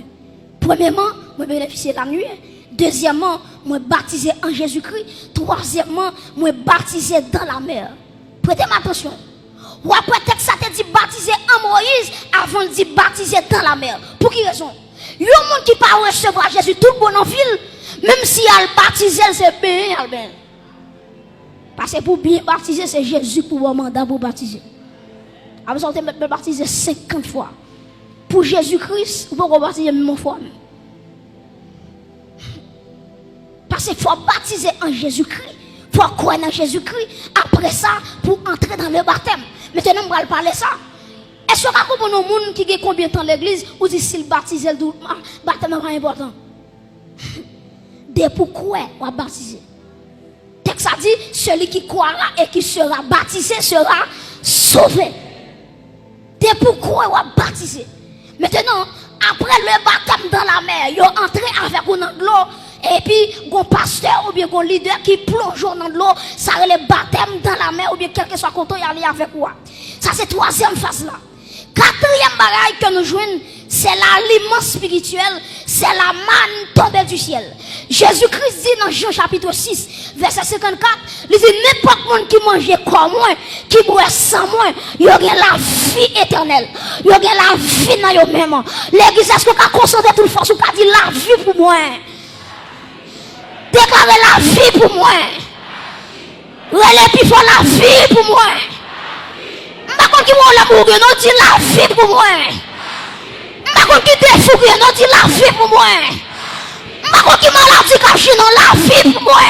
Premièrement, moi bénéficier de la nuit. Deuxièmement, moi baptisé en Jésus-Christ. Troisièmement, moi baptisé dans la mer. Prêtez attention. Ou après, texte ça te dit baptiser en Moïse avant de dire baptiser dans la mer. Pour qui raison? Il y a un monde qui pas recevoir Jésus tout bon en ville, même si elle baptise, c'est bien. Parce que pour bien baptiser, c'est Jésus pour un mandat pour baptiser. Après ça, on peut baptiser 50 fois. Pour Jésus-Christ, on peut baptiser même fois. Parce qu'il faut baptiser en Jésus-Christ. Il faut croire en Jésus-Christ. Après ça, pour entrer dans le baptême. Maintenant, on va parler ça. Est-ce que vous avez un monde qui a combien de temps l'église ou dit s'il baptise le baptême n'est pas important? Dès pourquoi on va baptiser? Texte a dit, celui qui croira et qui sera baptisé sera sauvé. Dès pourquoi on va baptiser? Maintenant, après le baptême dans la mer, ils ont entré avec vous dans l'eau. Et puis, un pasteur ou bien un leader qui plonge dans l'eau, ça est le baptême dans la mer ou bien quel que soit content, il y a avec quoi. Ça, c'est troisième phase là. Quatrième bagaille que nous jouons, c'est l'aliment spirituel, c'est la manne tombée du ciel. Jésus-Christ dit dans Jean chapitre 6, verset 54, il dit n'importe monde qui mange comme moi, qui boit sans moi, il y aura la vie éternelle. Il y aura la vie dans eux-mêmes. L'église, est-ce que vous avez concentré toute force ou vous avez dit la vie pour moi? Déclarez la vie pour moi. Relève puis faut la vie pour moi. Pas qu'on qui m'a l'amour, non dit la vie pour moi. Pas qu'on qui défou, non dit la vie pour moi. Pas qu'on qui maladie caché, non la vie pour moi.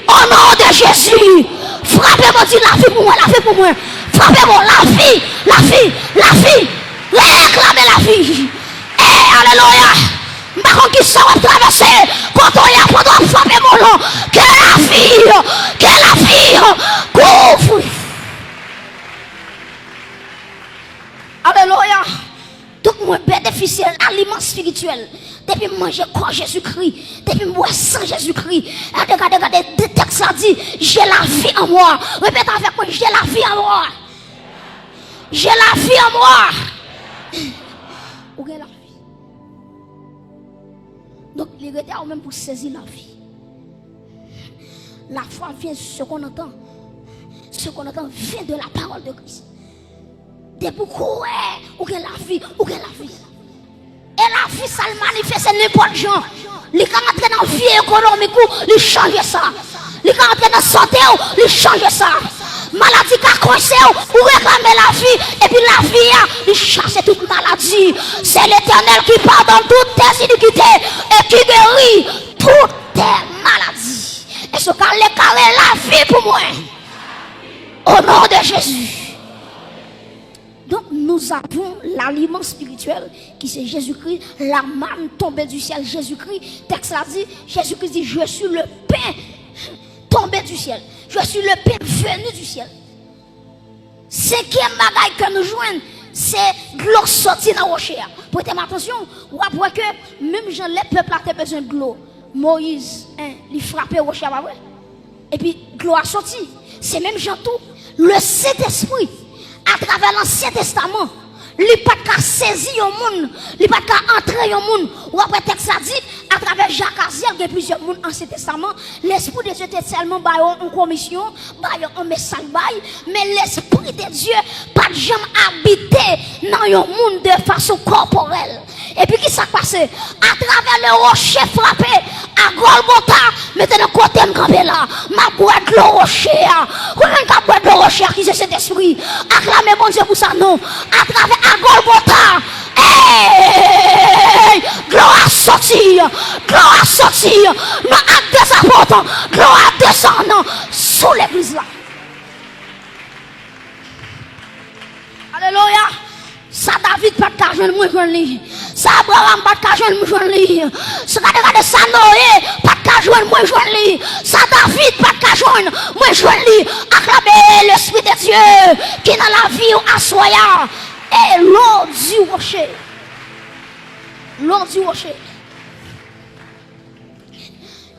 Au nom de Jésus, frappez-moi, dit la vie pour moi, la vie pour moi. Frappez-moi, la vie, la vie, la vie. Réclamez la vie. Eh, alléluia. Pas qu'on qui s'en va traverser. Quand on y a, pendant frapper mon nom. Que la vie couvre. Alléluia. Tout le monde bénéficie de l'aliment spirituel. Depuis manger quoi Jésus-Christ. Depuis moi sans Jésus-Christ. Regardez, le texte a dit, j'ai la vie en moi. Répète avec moi, j'ai la vie en moi. J'ai la vie en moi. Où est la vie? Donc, les retards même pour saisir la vie. La foi vient, ce qu'on entend vient de la parole de Christ. De pourquoi où est la vie, où est la vie. Et la vie, ça le manifeste n'importe gens. Les gens entrent dans la vie économique, ils changent ça. Les gens entrent dans la santé, ils changent ça. Maladie qui a coincé, ou réclamer la vie, et puis la vie, il chasse toute maladie. C'est l'Éternel qui pardonne toutes tes iniquités et qui guérit toutes tes maladies. Et ce qu'elle est la vie pour moi. Au nom de Jésus. Donc nous avons l'aliment spirituel qui c'est Jésus-Christ, la manne tombée du ciel. Jésus-Christ, texte a dit, Jésus-Christ dit, je suis le pain tombé du ciel. Je suis le pain venu du ciel. Cinquième bagaille que nous jouons, c'est de l'eau sortie dans le rocher. Prêtez attention, vous voyez que même Jean, les peuples ont besoin de l'eau. Moïse, il frappait le rocher, et puis l'eau a sorti. C'est même Jean tout. Le Saint-Esprit, à travers l'Ancien Testament, il n'a pas qu'à saisir le monde, il n'a pas qu'à entrer le monde. Ou après, texte a dit, à travers Jacques Aziel, il y a plusieurs mondes dans l'Ancien Testament. L'Esprit de Dieu était seulement en commission, en message, mais l'Esprit de Dieu pas jamais habité dans le monde de façon corporelle. Et puis, qui s'est passé? À travers le rocher frappé à Golgotha, maintenant, côté de là, ma boîte de rocher, comment boîte de rocher qui c'est cet esprit? Acclamez bon Dieu pour ça, non? À travers à Golgotha, gloire sortir, non, acte des apôtres, gloire descendant sous l'église là. Alléluia. Ça David pas de cajou, moi je lis. Ça Abraham pas de cajou, moi je lis. Ça ça Noé pas de cajou, moi je lis. Ça David pas de cajou, moi je lis. Acclamez l'Esprit de Dieu qui est dans la vie assoya et l'eau du rocher. L'eau du rocher.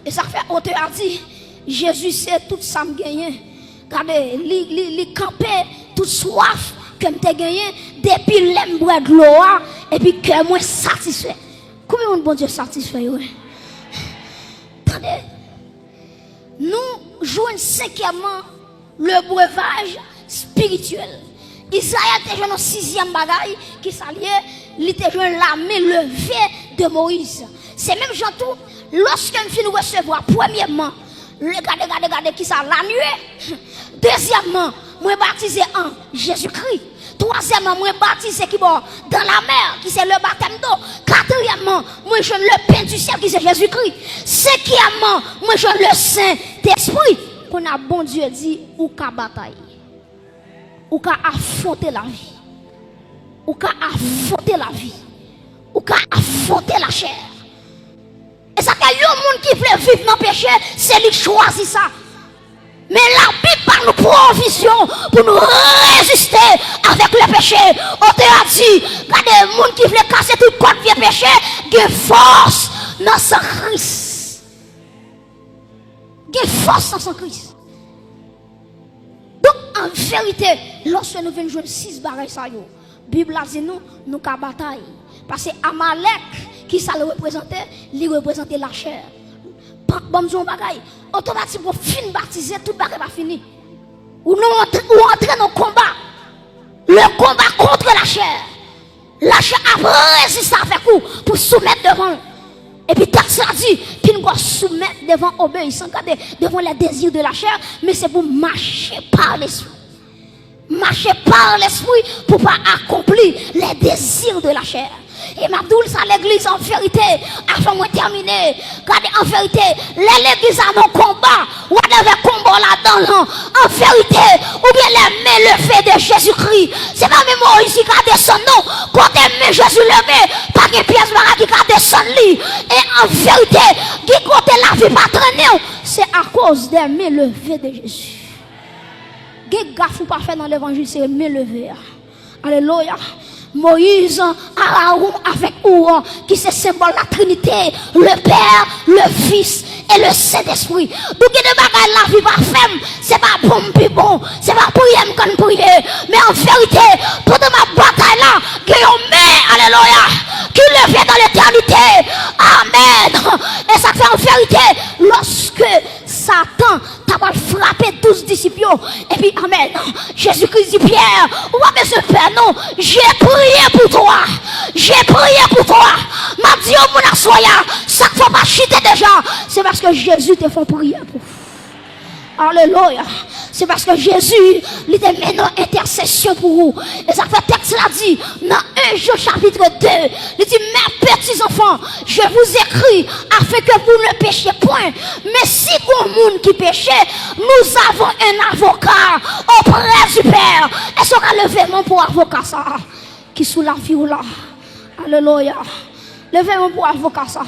Et ça fait auteur a dit Jésus sait tout ça me gagner. Regardez, li camper toute soif que m'te gagné depuis l'aime boire de l'eau et puis que moi satisfait. Combien de bon Dieu satisfait ouais. Attendez. Nous jouons cinquièmement le breuvage spirituel. Israël était joué dans 6e bagaille qui s'alliait, il était joué l'armée levée de Moïse. C'est même Jean tout, lorsque nous recevoir, premièrement, regardez qui ça la nuée. Deuxièmement, moi baptisé en Jésus-Christ. Troisièmement, moi baptisé qui bon dans la mer, qui c'est le baptême d'eau. Quatrièmement, moi je le pain du ciel qui c'est Jésus-Christ. Cinquièmement, moi je le Saint-Esprit. Qu'on a bon Dieu dit, ou qu'à bataille, ou qu'à affronter la vie, ou qu'à affronter la vie, ou qu'à affronter la chair. Et ça qu'il y a un monde qui veut vivre dans le péché, c'est lui qui choisit ça. Mais la Bible parle nous provision pour nous résister avec le péché. On te a dit, regardez, le monde qui veut casser tout le code vieux péché, il y a force dans son Christ. Il y a force dans son Christ. Donc, en vérité, lorsque nous venons jouer 6 bagailles, la Bible a dit nous avons bataille. Parce que Amalek, qui ça le représentait, il représentait la chair. Bon, nous bagaille. Automatiquement, fin baptisé, tout bagaille va finir. Ou nous entrons dans le combat. Le combat contre la chair. La chair a résisté avec vous pour soumettre devant. Et puis, texte a dit, puis nous devons soumettre devant obéissance, devant les désirs de la chair, mais c'est pour marcher par l'esprit. Marcher par l'esprit pour ne pas accomplir les désirs de la chair. Et Mabdoul, ça l'église en vérité, afin de terminer. Regardez, en vérité, l'église a mon combat, ou devait combat là-dedans, en vérité, ou bien les mains levées de Jésus-Christ. C'est pas même Moïse qui a descendu, non. Quand les mains Jésus levées, pas de pièce qui a descendu. Et en vérité, qui compte la vie pas traîner, c'est à cause des mains levées de Jésus. Qui gaffe pas fait dans l'évangile, c'est les mains levées. Alléluia. Moïse, Aaron avec Ouan, qui se symbole la Trinité, le Père, le Fils et le Saint-Esprit. Donc, il y a des bagages la vie pas femme, c'est pas bon, puis bon, c'est pas prier comme prier. Mais en vérité, toute ma bataille là, qui est alléluia, qui le fait dans l'éternité. Amen. Et ça fait en vérité, lorsque Satan t'a frappé 12 disciples, et puis amen, Jésus-Christ dit Pierre, ou pas monsieur Père, non, j'ai prié pour toi, j'ai prié pour toi, m'a dit au mon assoya, ça ne faut pas chuter déjà, c'est parce que Jésus te fait prier pour vous. Alléluia. C'est parce que Jésus, il te met dans intercession pour vous. Et ça fait texte l'a dit, dans 1 Jean chapitre 2, il dit, mes petits enfants, je vous écris afin que vous ne péchiez point. Mais si vous monde qui péchez, nous avons un avocat auprès du Père. Est-ce qu'on a levé mon pour avocat ça? Qui sous la vie ou là? Alléluia. Levez mon pour avocat ça.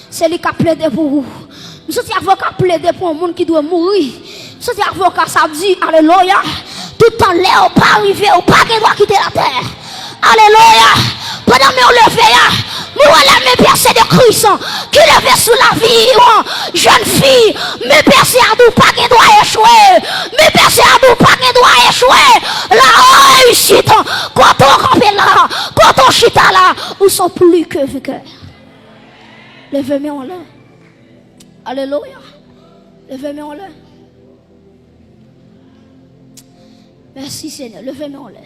C'est lui qui a plaidé pour vous. Nous sommes avocats plaider pour un monde qui doit mourir. Nous sommes avocats, ça dit, alléluia. Tout en l'air, on pas arriver, on pas quitter la terre. Alléluia. Pendant que nous levons, nous allons me percer de Christ qui levait sous la vie, jeune fille, me percer à nous, pas qu'il doit échouer. Me percer à nous, pas qu'il doit échouer. La réussite, quand on campe là, quand on chita là, nous sommes plus que vainqueurs. Levez-moi en l'air. Alléluia. Levez-moi en l'air. Merci Seigneur. Levez-moi en l'air.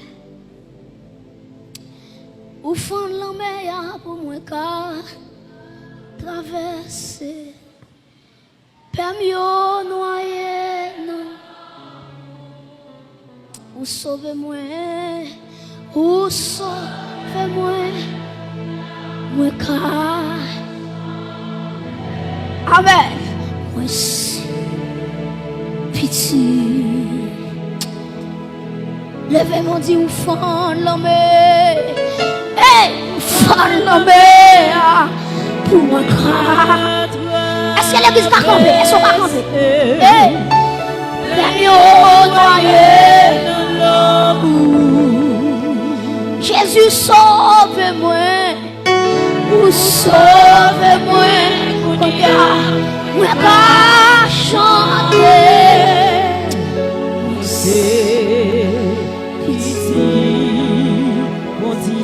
Au fond de la mer, pour moi, car traverser. Permis au noyer, non. Ou sauvez-moi. Ou sauvez-moi. Moi, car. Amen. Moi, si. Pitié. Levez-moi, dit, ou fond de la mer. Hey, femme pour moi grave. Est-ce que l'église va camper? Est-ce qu'on va camper? Hey, Jésus sauve-moi, ou sauve-moi, moi pas chanter.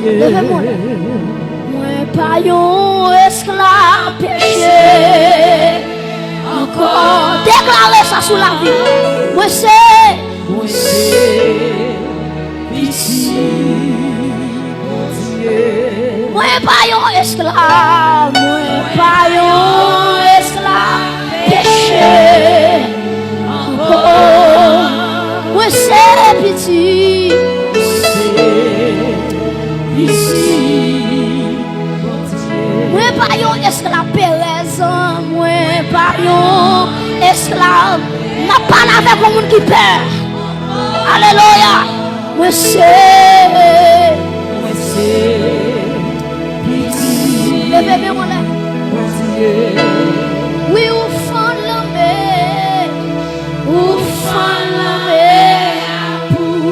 Levez-moi. Moi pas yon esclave péché. Encore déclarez ça sous la vie. Moi c'est pitié. pas un esclave, moi pas un esclave, péché. Oh, moi c'est petit, moi pas un esclave, Pérez, moi pas un esclave, m'a parlé avec un monde qui perd. Alléluia, moi c'est petit. Levez-moi mon lait. Oui, ou fan la mer, ou fan la mer pour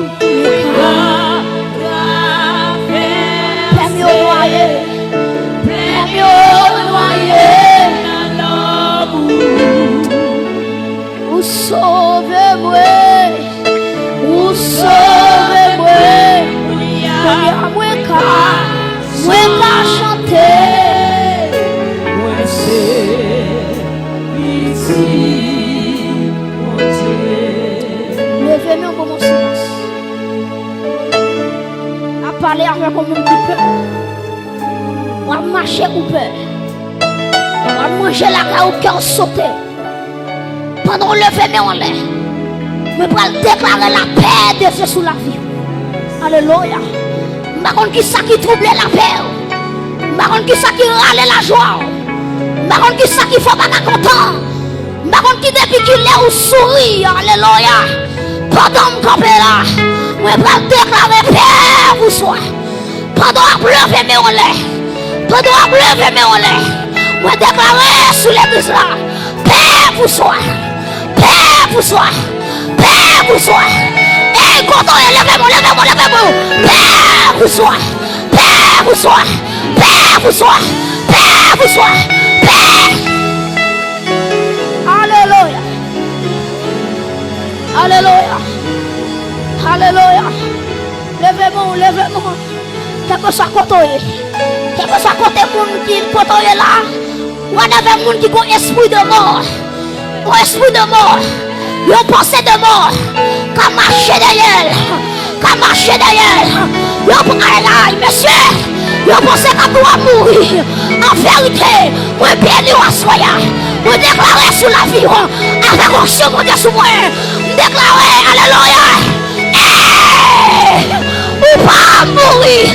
permis au noyer, ou sauvez-moi, ou sauvez-moi, moi qu'à chanter. Levez-moi comme un silence. À parler avec un monde qui peur. On va marcher ou peur. On va manger la caille au cœur sauté. Pendant lever en l'air. Je vais déclarer la paix de Dieu sous la vie. Alléluia. Je ne sais qui ça qui trouble la paix. Je ne sais qui ça qui râle la joie. Je ne sais qui ça qui faut pas content. Je ne sais qui depuis qu'il est ou sourit. Alléluia. Pendant que je suis là, je vais déclarer paix pour soi. Pendant que je lever en l'air. Pendant que je lever en l'air. Je vais déclarer sous l'église là. Paix pour soi. Paix pour soi. Paix pour soi. Et quand on est levez-moi. Paix pour soi. Paix pour soi. Paix pour soi. Paix pour soi. Paix. Alléluia. Alléluia. Alléluia. Levez-moi. Quel que soit côté. Quel que soit côté monde qui côté là. Ou avait monde qui a un esprit de mort. Un esprit de mort. Une pensée de mort. Qu'à marcher derrière. Monsieur. Une pensée qu'à doit mourir. En vérité, moi béni ou soya. Moi déclarer sur la vie. Avec onction mon Dieu sur moi. Déclarer. Alléluia. Ou pas mourir.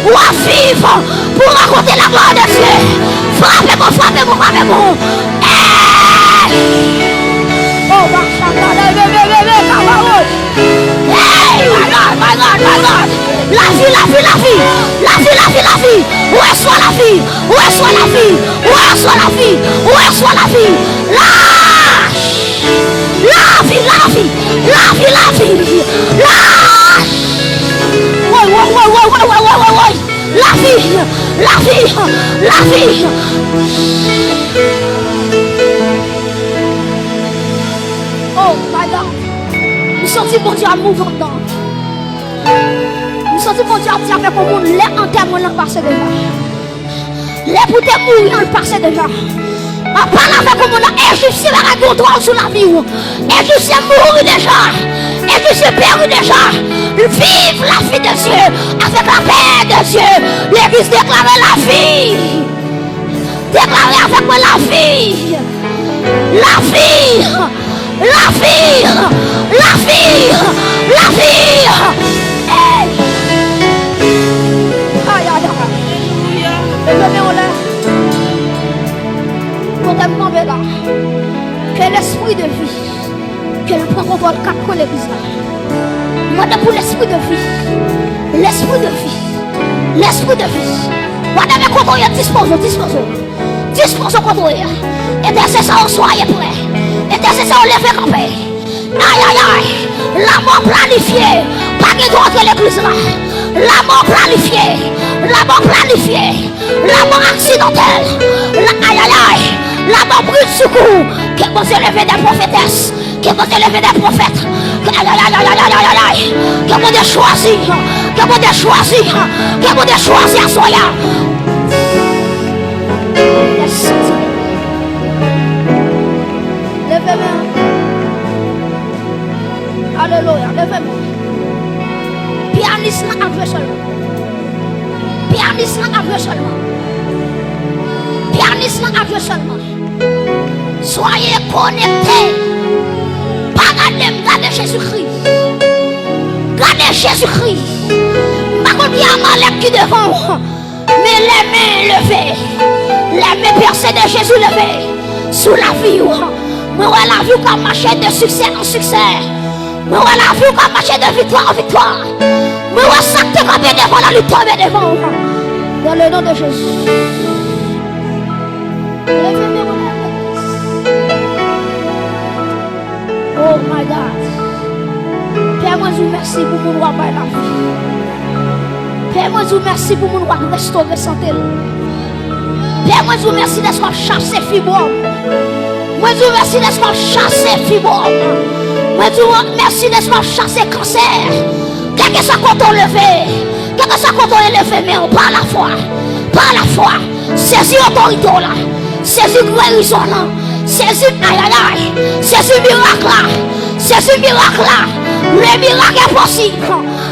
Ou à vivre. Pour raconter la gloire de Dieu. Frappez-moi. Oh, my God. La vie. Où est soit la vie? La vie. Oh my God. Nous sentons mon Dieu à mouvoir dedans. Nous sentons mon Dieu à dire avec mon monde, les enterrements l'ont passé déjà. Les pour te mourir l'ont passé déjà. On parle avec mon monde, Égyptien va contrôle sur la vie. Égyptien mourir déjà. Égyptien périr déjà. Vive la vie de Dieu avec la paix de Dieu. L'église déclare la vie. Déclarez avec moi la vie. Hey. Aïe. Que l'esprit de vie, qu'elle prend contrôle de l'église. Moi, pour l'esprit de vie. L'esprit de vie. Moi, contrôle, dispose contrôle. Intercesseur, soyez prêts. Intercesseur, levez campé. Aïe. La mort planifiée. Pas de droit de l'église là. La mort planifiée. La mort accidentelle. Aïe. La mort brûle de secours. Que vous élevez des prophétesses. Que vous élevez des prophètes. Aïe. Que vous avez choisi. À soya. Levez-moi. Alléluia. Levez-moi. Pianiste n'a pas seulement. Pianiste un peu seulement. Pianiste un peu seulement. Soyez connectés. Pas gardez Jésus-Christ. Gardez Jésus-Christ. Par contre, il y a un malade qui devant. Mais les mains levées. Les mains percées de Jésus levées. Sous la vie. Moi, la vie comme marcher de succès en succès. Moi, la vie comme marcher de victoire en victoire. Moi, ça te ramène devant la lutte tomber devant. Dans le nom de Jésus. Oh my God. Père, moi, je vous remercie pour mon roi par la vie. Père, moi, je vous remercie pour mon roi restaurer santé. Père, moi, je vous remercie d'être chassé fibrome. Moi, je vous remercie d'être chassé fibrome. Moi, je vous remercie d'être chassé cancer. Quel que soit quand on levé, quel que soit quand on est levé, mais on par la foi. Par la foi. Saisis l'autorité là. Saisis guérison là. Saisis aïe aïe aïe. Saisis miracle là. Saisis miracle là. Le miracle est possible.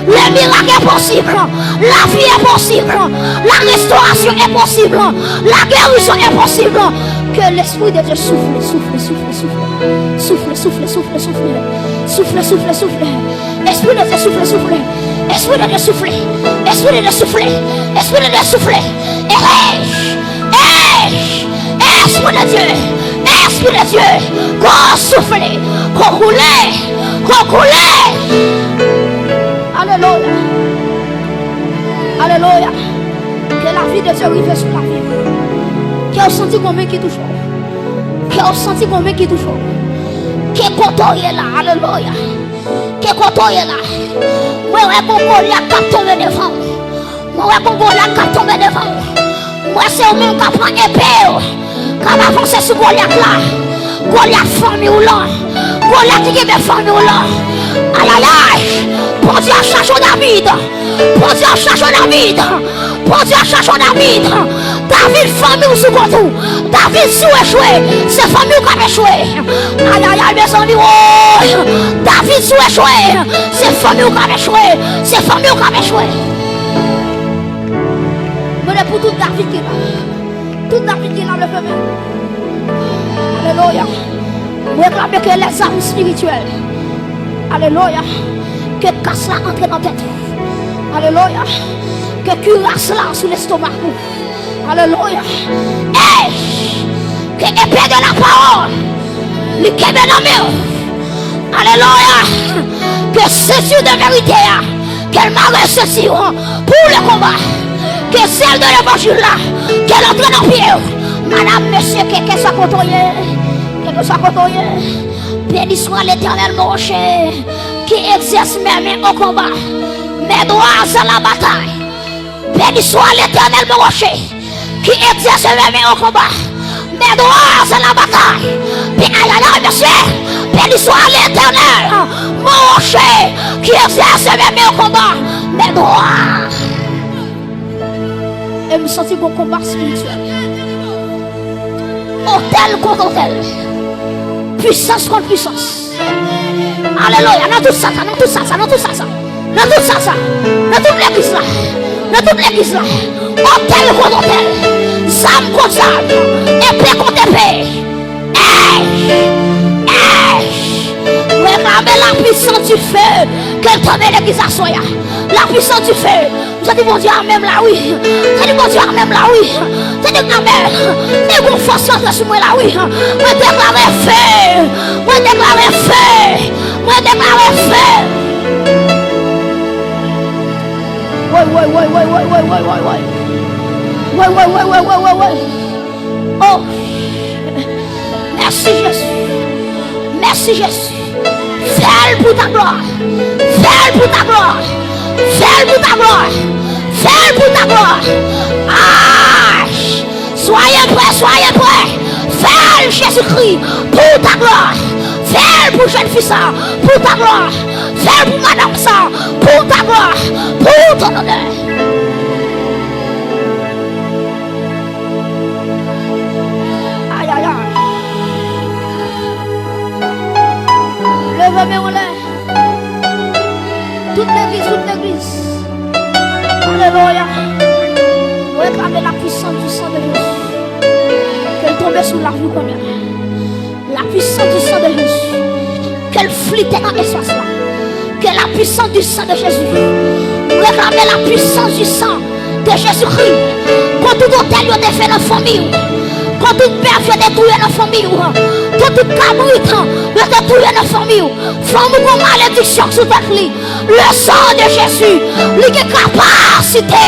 Le miracle est possible. La vie est possible. La restauration est possible. La guérison est possible. Que l'Esprit de Dieu souffle, souffle, souffle, souffle. Souffle, souffle, souffle, souffle. Souffle, souffle, souffle. Esprit de Dieu souffle, souffle. Esprit de Dieu souffle. Esprit de Dieu souffle. Esprit de Dieu souffle. Esprit de Dieu. Esprit de Dieu. Qu'on souffle. Qu'on roule. Qu'on roule. Alléluia. Alléluia. Que la vie de Dieu arrive sur la vie. Qui a senti combien qui touche. Qui a senti combien qui touche. Qui est content là. Alléluia. Qui est content là. Moi, je vais tomber devant. Moi, je vais tomber devant. Moi, c'est au même qui prend épée. Quand on avance sur Goliath là. Goliath famille ou là. Goliath qui est famille ou là. Aïe aïe aïe. Pour Dieu, cherche David. Pour Dieu, cherche David. Pour Dieu, cherche David. David, famille ou sous contour. David, sous échoué. C'est famille qui a échoué. Aïe aïe aïe, mes amis. Oh. David, sous échoué. C'est famille qui a échoué. C'est famille qui a échoué. Mais pour tout David qui est là. Tout David qui est là, le feu. Alléluia. Vous réclamez que les armes spirituelles. Alléluia. Que casse là entre dans la tête. Alléluia. Que cuirasse là sur l'estomac. Alléluia. Que épée de la parole. Le kébé dans le alléluia. Que ceinture de vérité. Qu'elle m'a ceci pour le combat. Que celle de l'évangile là. Qu'elle entre dans le pied. Madame, monsieur, que soit côtoyé. Que soit côtoyé. Béni soit l'Éternel mon rocher. Qui exerce mes mains au combat. Mes doigts à la bataille. Béni soit l'Éternel mon rocher. Qui exerce mes mains au combat. Mes doigts à la bataille. Monsieur. Béni soit l'Éternel mon rocher. Qui exerce mes mains au combat. Mes doigts. Et me sentir mon combat spirituel. Hôtel contre hôtel. Puissance contre puissance. Alléluia. Dans tout ça, dans tout ça, dans tout ça, dans tout ça, dans toute l'église là, dans toute l'église là, hôtel contre hôtel, zame contre zame, épée contre épée. Réclamez la puissance du feu, qu'elle tombe l'église à soya. La puissance du feu. Vous avez dit mon Dieu, même là, oui. Vous avez dit mon Dieu, même là, oui. Vous avez dit amen. Et vous forcez entre sur moi là, oui. Moi déclare feu. Moi déclare feu. Moi déclare feu. Ouais. Oh. Merci Jésus. Merci Jésus. Fais pour ta gloire. Fais pour ta gloire. Fais pour ta gloire. Fais pour ta gloire. Ah. Soyez prêts. Fais Jésus-Christ pour ta gloire. Fais pour jeune fille ça, pour ta gloire. Fais pour madame ça, pour ta gloire. Pour ton honneur. Aïe aïe aïe. Levez-moi en l'air. Toute l'église. Alléluia. réclamer la puissance du sang de Jésus. Qu'elle tombe sur la vie comme elle. La puissance du sang de Jésus. Qu'elle flite dans l'espace là. Que la puissance du sang de Jésus. Réclamer la puissance du sang de Jésus-Christ. Quand tout hôtel est fait dans la famille. Quand toute père est détruit dans la famille. Quand toute cabrit est détruit dans la famille. Femme ou malédiction sous ta clé. Le sang de Jésus. Il est capacité.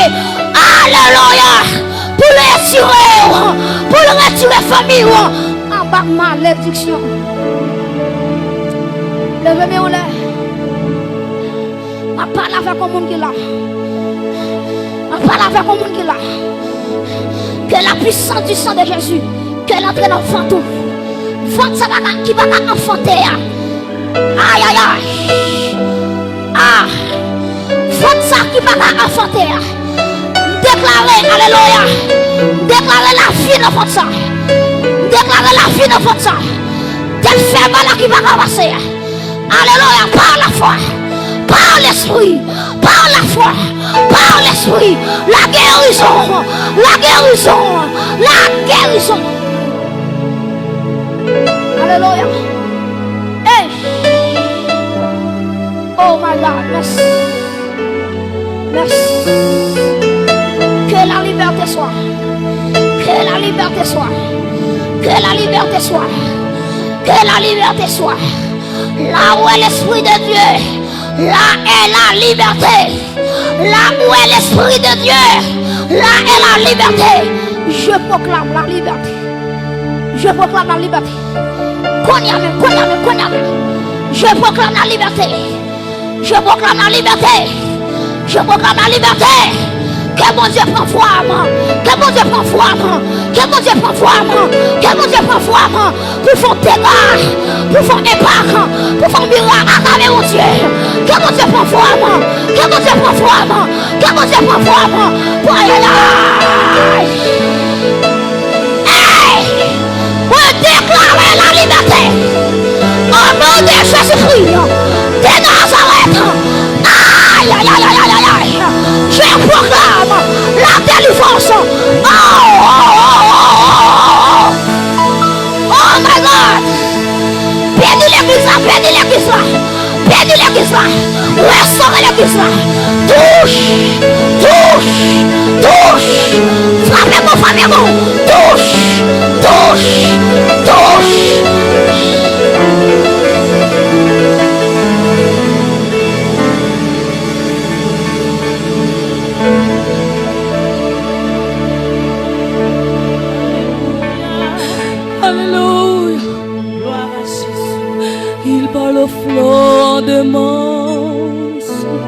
Alléluia. Pour le retirer. Pour le retirer la famille. En bas de malédiction. Levez-moi en l'air. Je parle avec le monde qui est là. Je parle avec le monde qui est là. Que la puissance du sang de Jésus, qu'elle entre dans le fantôme. Fantôme qui va enfanter. Aïe aïe aïe. Ah. Fantôme qui va enfanter. Déclarer, alléluia. Déclarer la vie de fantôme. Déclarer la vie de fantôme. Tel fait mal qui va ramasser. Alléluia, par la foi. Par l'esprit, par la foi, par l'esprit, la guérison, la guérison, la guérison. Alléluia. Hey. Oh my God, merci. Merci. Que la liberté soit. Que la liberté soit. Que la liberté soit. Que la liberté soit. Là où est l'esprit de Dieu. Là est la liberté. Là où est l'esprit de Dieu. Là est la liberté. Je proclame la liberté. Je proclame la liberté. Je proclame la liberté. Je proclame la liberté. Je proclame la liberté. Que mon Dieu prend forme. Que mon Dieu prend forme. Que mon Dieu prend forme. Que mon Dieu prend forme. Pour faire dégâts. Pour faire impact. Pour faire miracle à travers mon Dieu. Que mon Dieu prend forme. Que mon Dieu prend forme. Que mon Dieu prend forme. Pour aller là. Hey! Pour déclarer la liberté. Au nom de Jésus-Christ. De Nazareth. Aïe, aïe, aïe, aïe, aïe, aïe. Je proclame la délivrance. Oh my God. Bénis l'église là, bénis l'église là. Bénis l'église là. Restaure l'église là. Touche, touche, touche. Frappez-moi, frappez-moi. Touche, touche, touche. Alléluia. Gloire à Jésus. Il parle au flot de mon sang.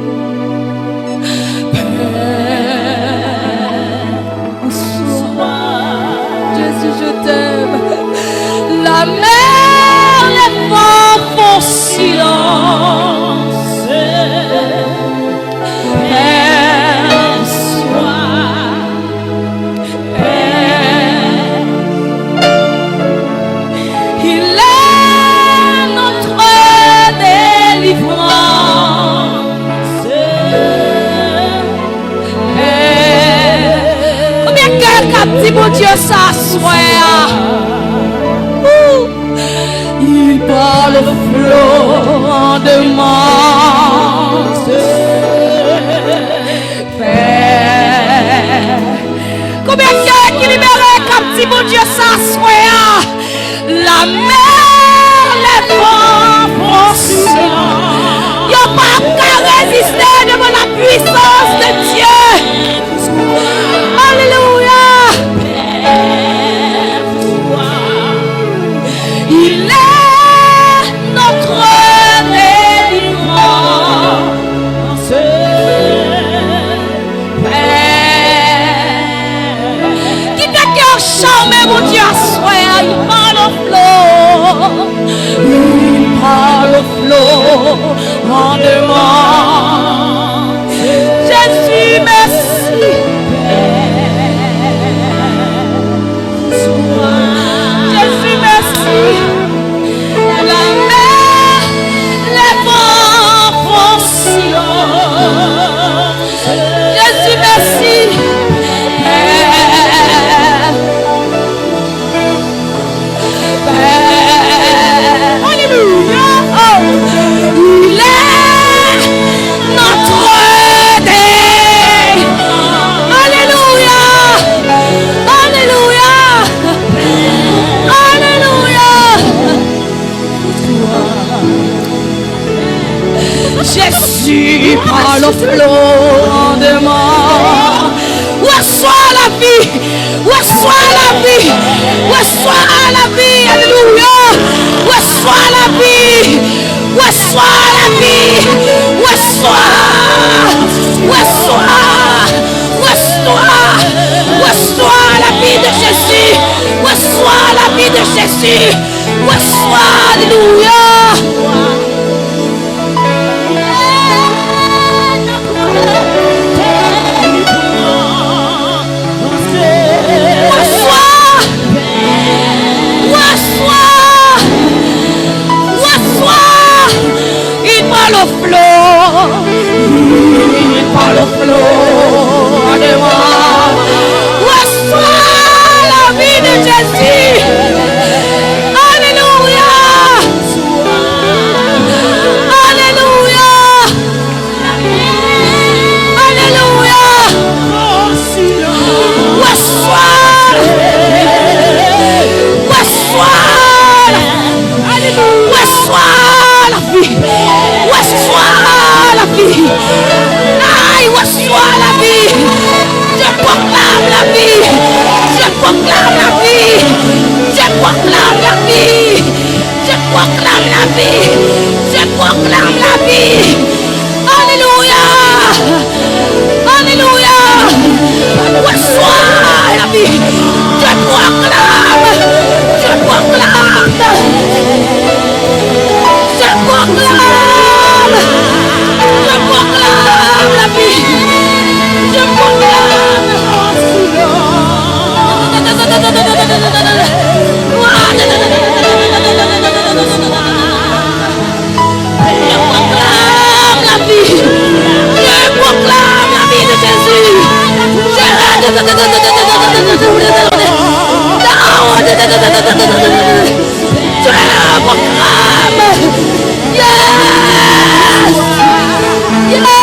Père, sois. Jésus, je t'aime. La mer, les vents font silence. Père, sois. Père, il est notre délivrance. Combien quelqu'un dit mon Dieu s'assoit? Il parle au flot de mon Père. Combien quelqu'un qui libère comme dit mon Dieu s'assoit? La mer, les vents font. Il n'y a pas qu'à résister devant la puissance de Dieu. Alléluia. Il est notre délivrance. Père. Qui t'a cœur charmé, mon Dieu, assoit, il parle au flot. Il parle au flot en demande. Jésus, merci. Jésus, merci. La mer, les vents font silence. Jésus, merci. Jésus par le flot de mort. Reçois la vie, reçois la vie, reçois la vie, alléluia. Reçois la vie, reçois la vie, reçois, reçois la vie de Jésus, reçois la vie de Jésus, reçois, alléluia. Par le flot de moi, reçois la vie de Jésus. Alléluia, alléluia, alléluia. Reçois, reçois la vie, reçois la vie. Reçois la vie. Je proclame la vie. Je proclame la vie. Je proclame la vie. Je proclame la vie. Je proclame la vie. Alléluia. Alléluia. Reçois la vie. Je proclame. Je proclame. Je proclame. Je proclame la vie. Je proclame. La vie. Je proclame la vie de Jésus. Je proclame. Yes. Yes.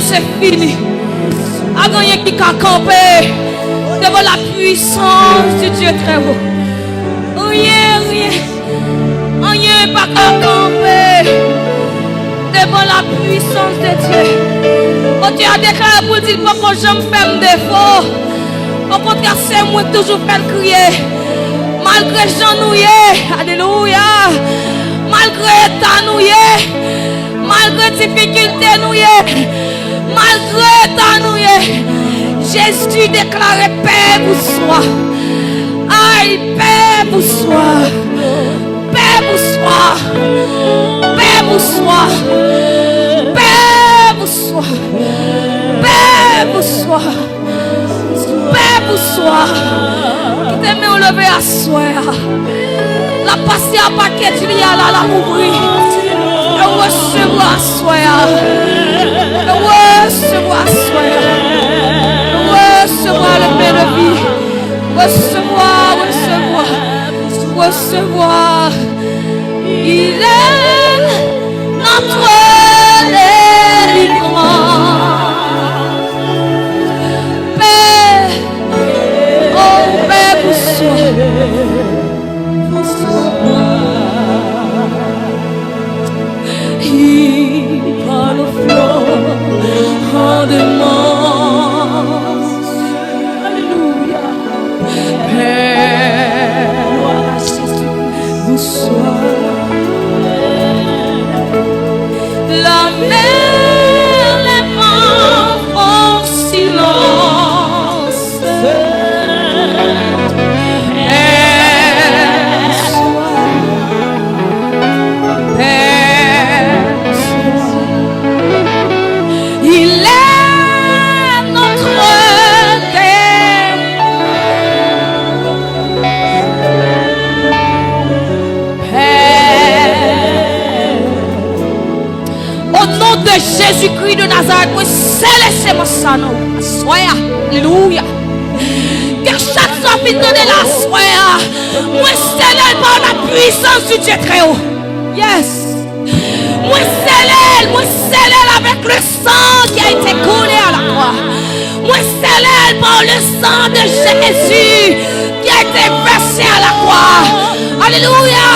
C'est fini. A gagné qui a campé devant la puissance du Dieu très haut. Rien pas qu'à camper devant la puissance de Dieu. Oh, Dieu a déclaré pour dire pas que j'aime faire un défaut. Au contraire, c'est moi toujours faire crier. Malgré Jean nouillé, alléluia. Malgré ta nouillé, malgré difficulté nouillé. Malgré ta nouille, Jésus déclarait paix pour soi. Aïe, paix pour soi. Paix pour soi. Paix pour soi. Paix pour soi. Paix pour soi. Paix pour soi. Qui t'aime au lever à soi. La passer à paquet de liens là, la ouvrir. Et recevoir à soi. Recevoir le recevoir. Il est notre délivrance. Paix, oh paix pour soi. Il parle au flot en demande. Alléluia. Père, vous soyez. La mer, les vents font silence. Il est notre Au nom de Jésus-Christ de Nazareth, moi céleste mon sang. Soya, alléluia. Que chaque soir qui donne la soya, moi céleste par la puissance du Dieu très haut. Yes. Moi céleste avec le sang qui a été coulé à la croix. Moi céleste par le sang de Jésus qui a été versé à la croix. Alléluia.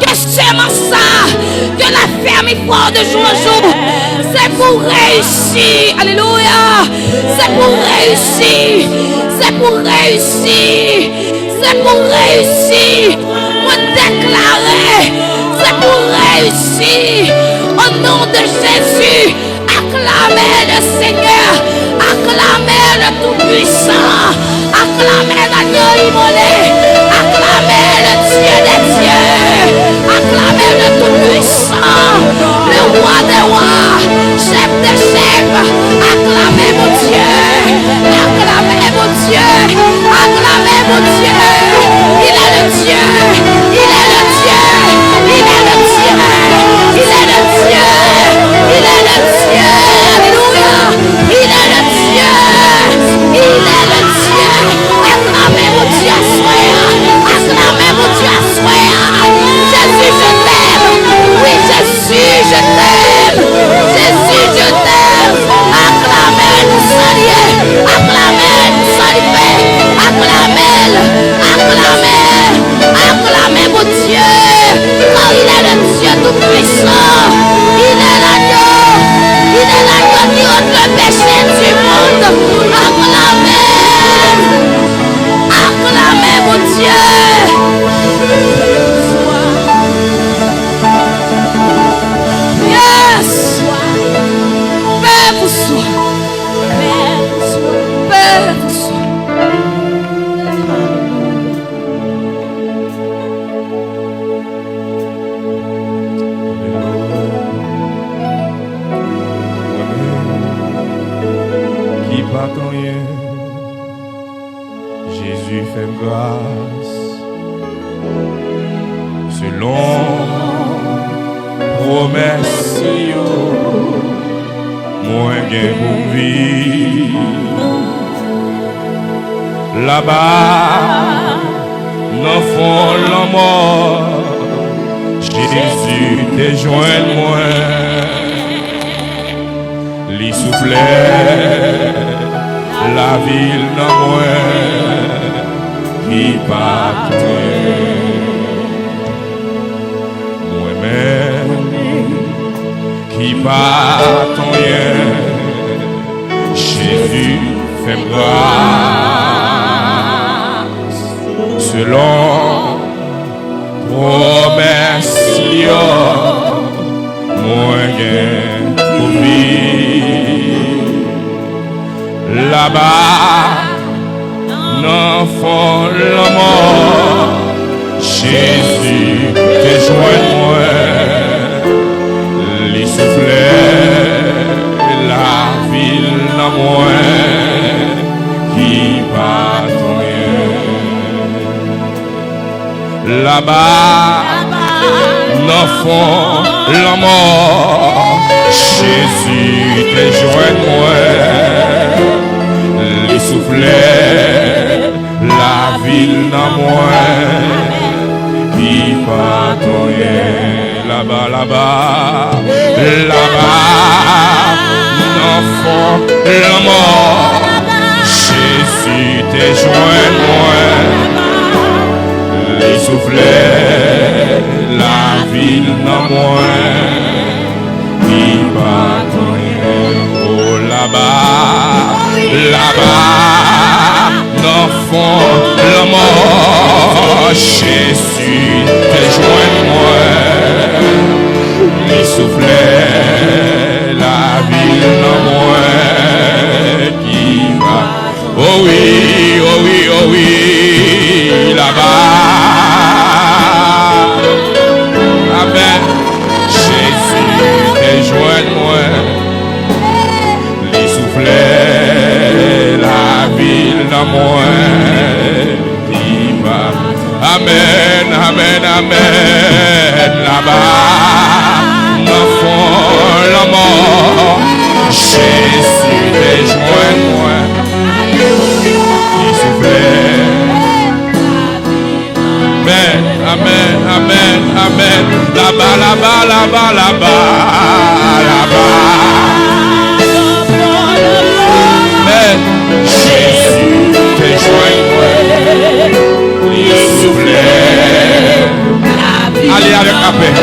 Que c'est mon sang, que la ferme est forte de jour en jour. C'est pour réussir. Alléluia. C'est pour réussir. C'est pour réussir. C'est pour réussir. Moi déclarer. C'est pour réussir. Au nom de Jésus, acclamez le Seigneur. Acclamez le Tout-Puissant. Acclamez l'agneau immolé. Acclamez le Dieu des dieux. Acclamez le Tout-Puissant. Le roi des rois. Chef des chefs. Acclamez mon Dieu. Acclamez mon Dieu. Acclamez mon Dieu. Il est le Dieu. Il est le Dieu. Il est le Dieu. Il est le Dieu. Il est le Dieu. Alléluia. Il est le Dieu. Il est le Dieu. Acclamez mon Dieu à soi. Acclamez mon Dieu à soi. Jésus, je t'aime. Oui, Jésus, je t'aime. Jésus, je t'aime. Acclamez le salut. Acclamez le salut. Acclamez. Acclamez. Acclamez mon Dieu. Car il est le Dieu tout-puissant. Il est l'agneau. Il est l'agneau qui ôte le péché du monde. Acclamez. Acclamez mon Dieu. Yes. Paix pour soi. Paix pour soi. Paix pour soi. Qui pas ton rien, Jésus fait grâce. Selon promesse, moi gain pour vivre. Là-bas, dans fond la mort, Jésus te joint moi. Li soufflait la ville dans moi qui partait. Moi-même qui partant rien, Jésus fait grâce. Selon promesse, moi gain pour vivre. Là-bas, dans fond la mort, Jésus te joint moi. Les soufflets, la ville dans moi qui part rien. Là-bas, dans fond la mort, Jésus te joint moi. Les soufflets, la ville dans moi qui patrouille là-bas, là-bas, là-bas, l'enfant, la mort. Jésus t'es joint moi, les soufflets, la ville dans moi, qui patrouille, oh là-bas, là-bas, l'enfant, la mort. Jésus t'es joint moi, les soufflets, la ville dans moi, qui va. Oh oui, oh oui, oh oui, là-bas. Amen. Jésus t'es joint moi, les soufflets, la ville dans moi, qui va. Amen, amen, amen, là-bas, l'enfant, la mort, Jésus t'es joint moi, les soufflets. Amen, amen, amen, amen, là-bas, là-bas, là-bas, là-bas, là-bas. Amen, Jésus t'es joint moi, les soufflets. Allez avec la paix,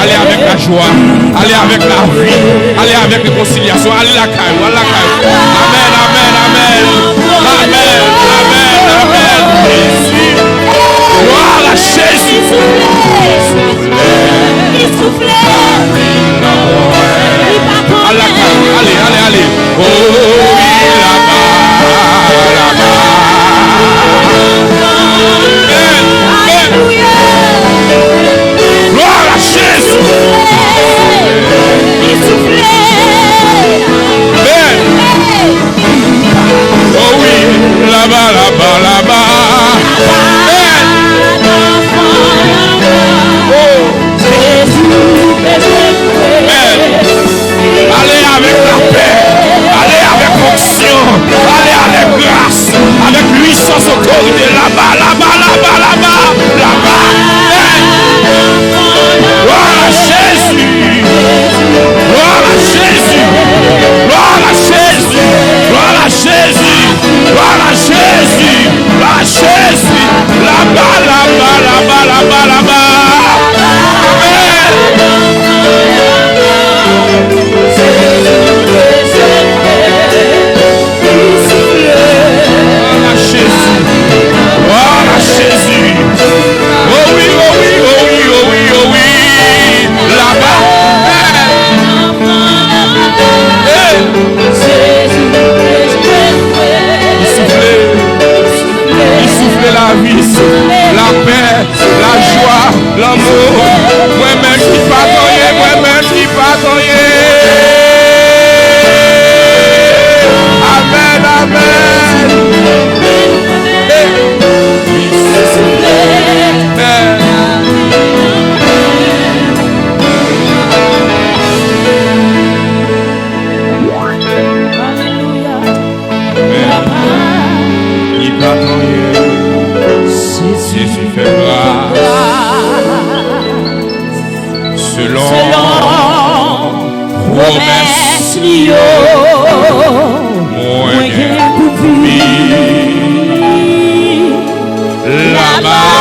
allez avec la joie, allez avec la vie, allez avec la réconciliation, allez la caille, allez la caille. Amen, amen, amen, amen, amen, amen. Jésus, gloire à Jésus. Allez la caille, allez, allez, allez. Oh oui, là-bas, là-bas. Gloire à Jésus. Amen. Oh oui, là-bas, là-bas, là-bas. Amen. Oh. Amen. Allez avec la paix, allez avec onction, allez avec grâce, avec puissance, autorité, là-bas, là-bas, là-bas, là-bas, là-bas. Gloire à Jésus, gloire à Jésus, gloire à Jésus, gloire à Jésus, gloire à Jésus, gloire à Jésus, là-bas, là-bas, là-bas, là-bas, là-bas. Amen. Gloire à Jésus, gloire à Jésus. Oh oui, oh oui, oh oui, oh oui, oh oui, là-bas. Il souffle la vie, la paix, la joie, l'amour. Moi-même qui pardonne, moi-même qui pardonne. Amen, amen. Jésus fait grâce selon promesse moyen pour vivre là-bas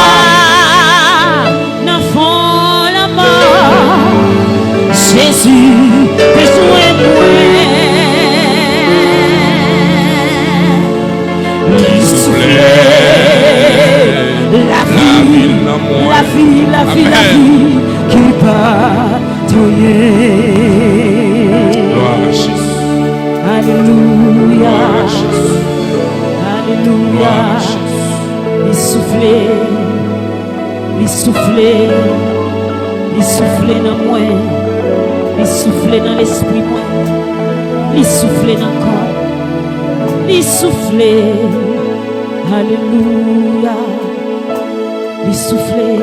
dans fond la mort. Jésus besoin de moi. La vie, la vie, la vie qui patrouille. Gloire à Jésus. Alléluia. Gloire à Alléluia. Jésus. Il soufflait, il soufflait, il soufflait dans moi, il soufflait dans l'esprit moi, il soufflait dans le corps, il soufflait. Alléluia. Il soufflait.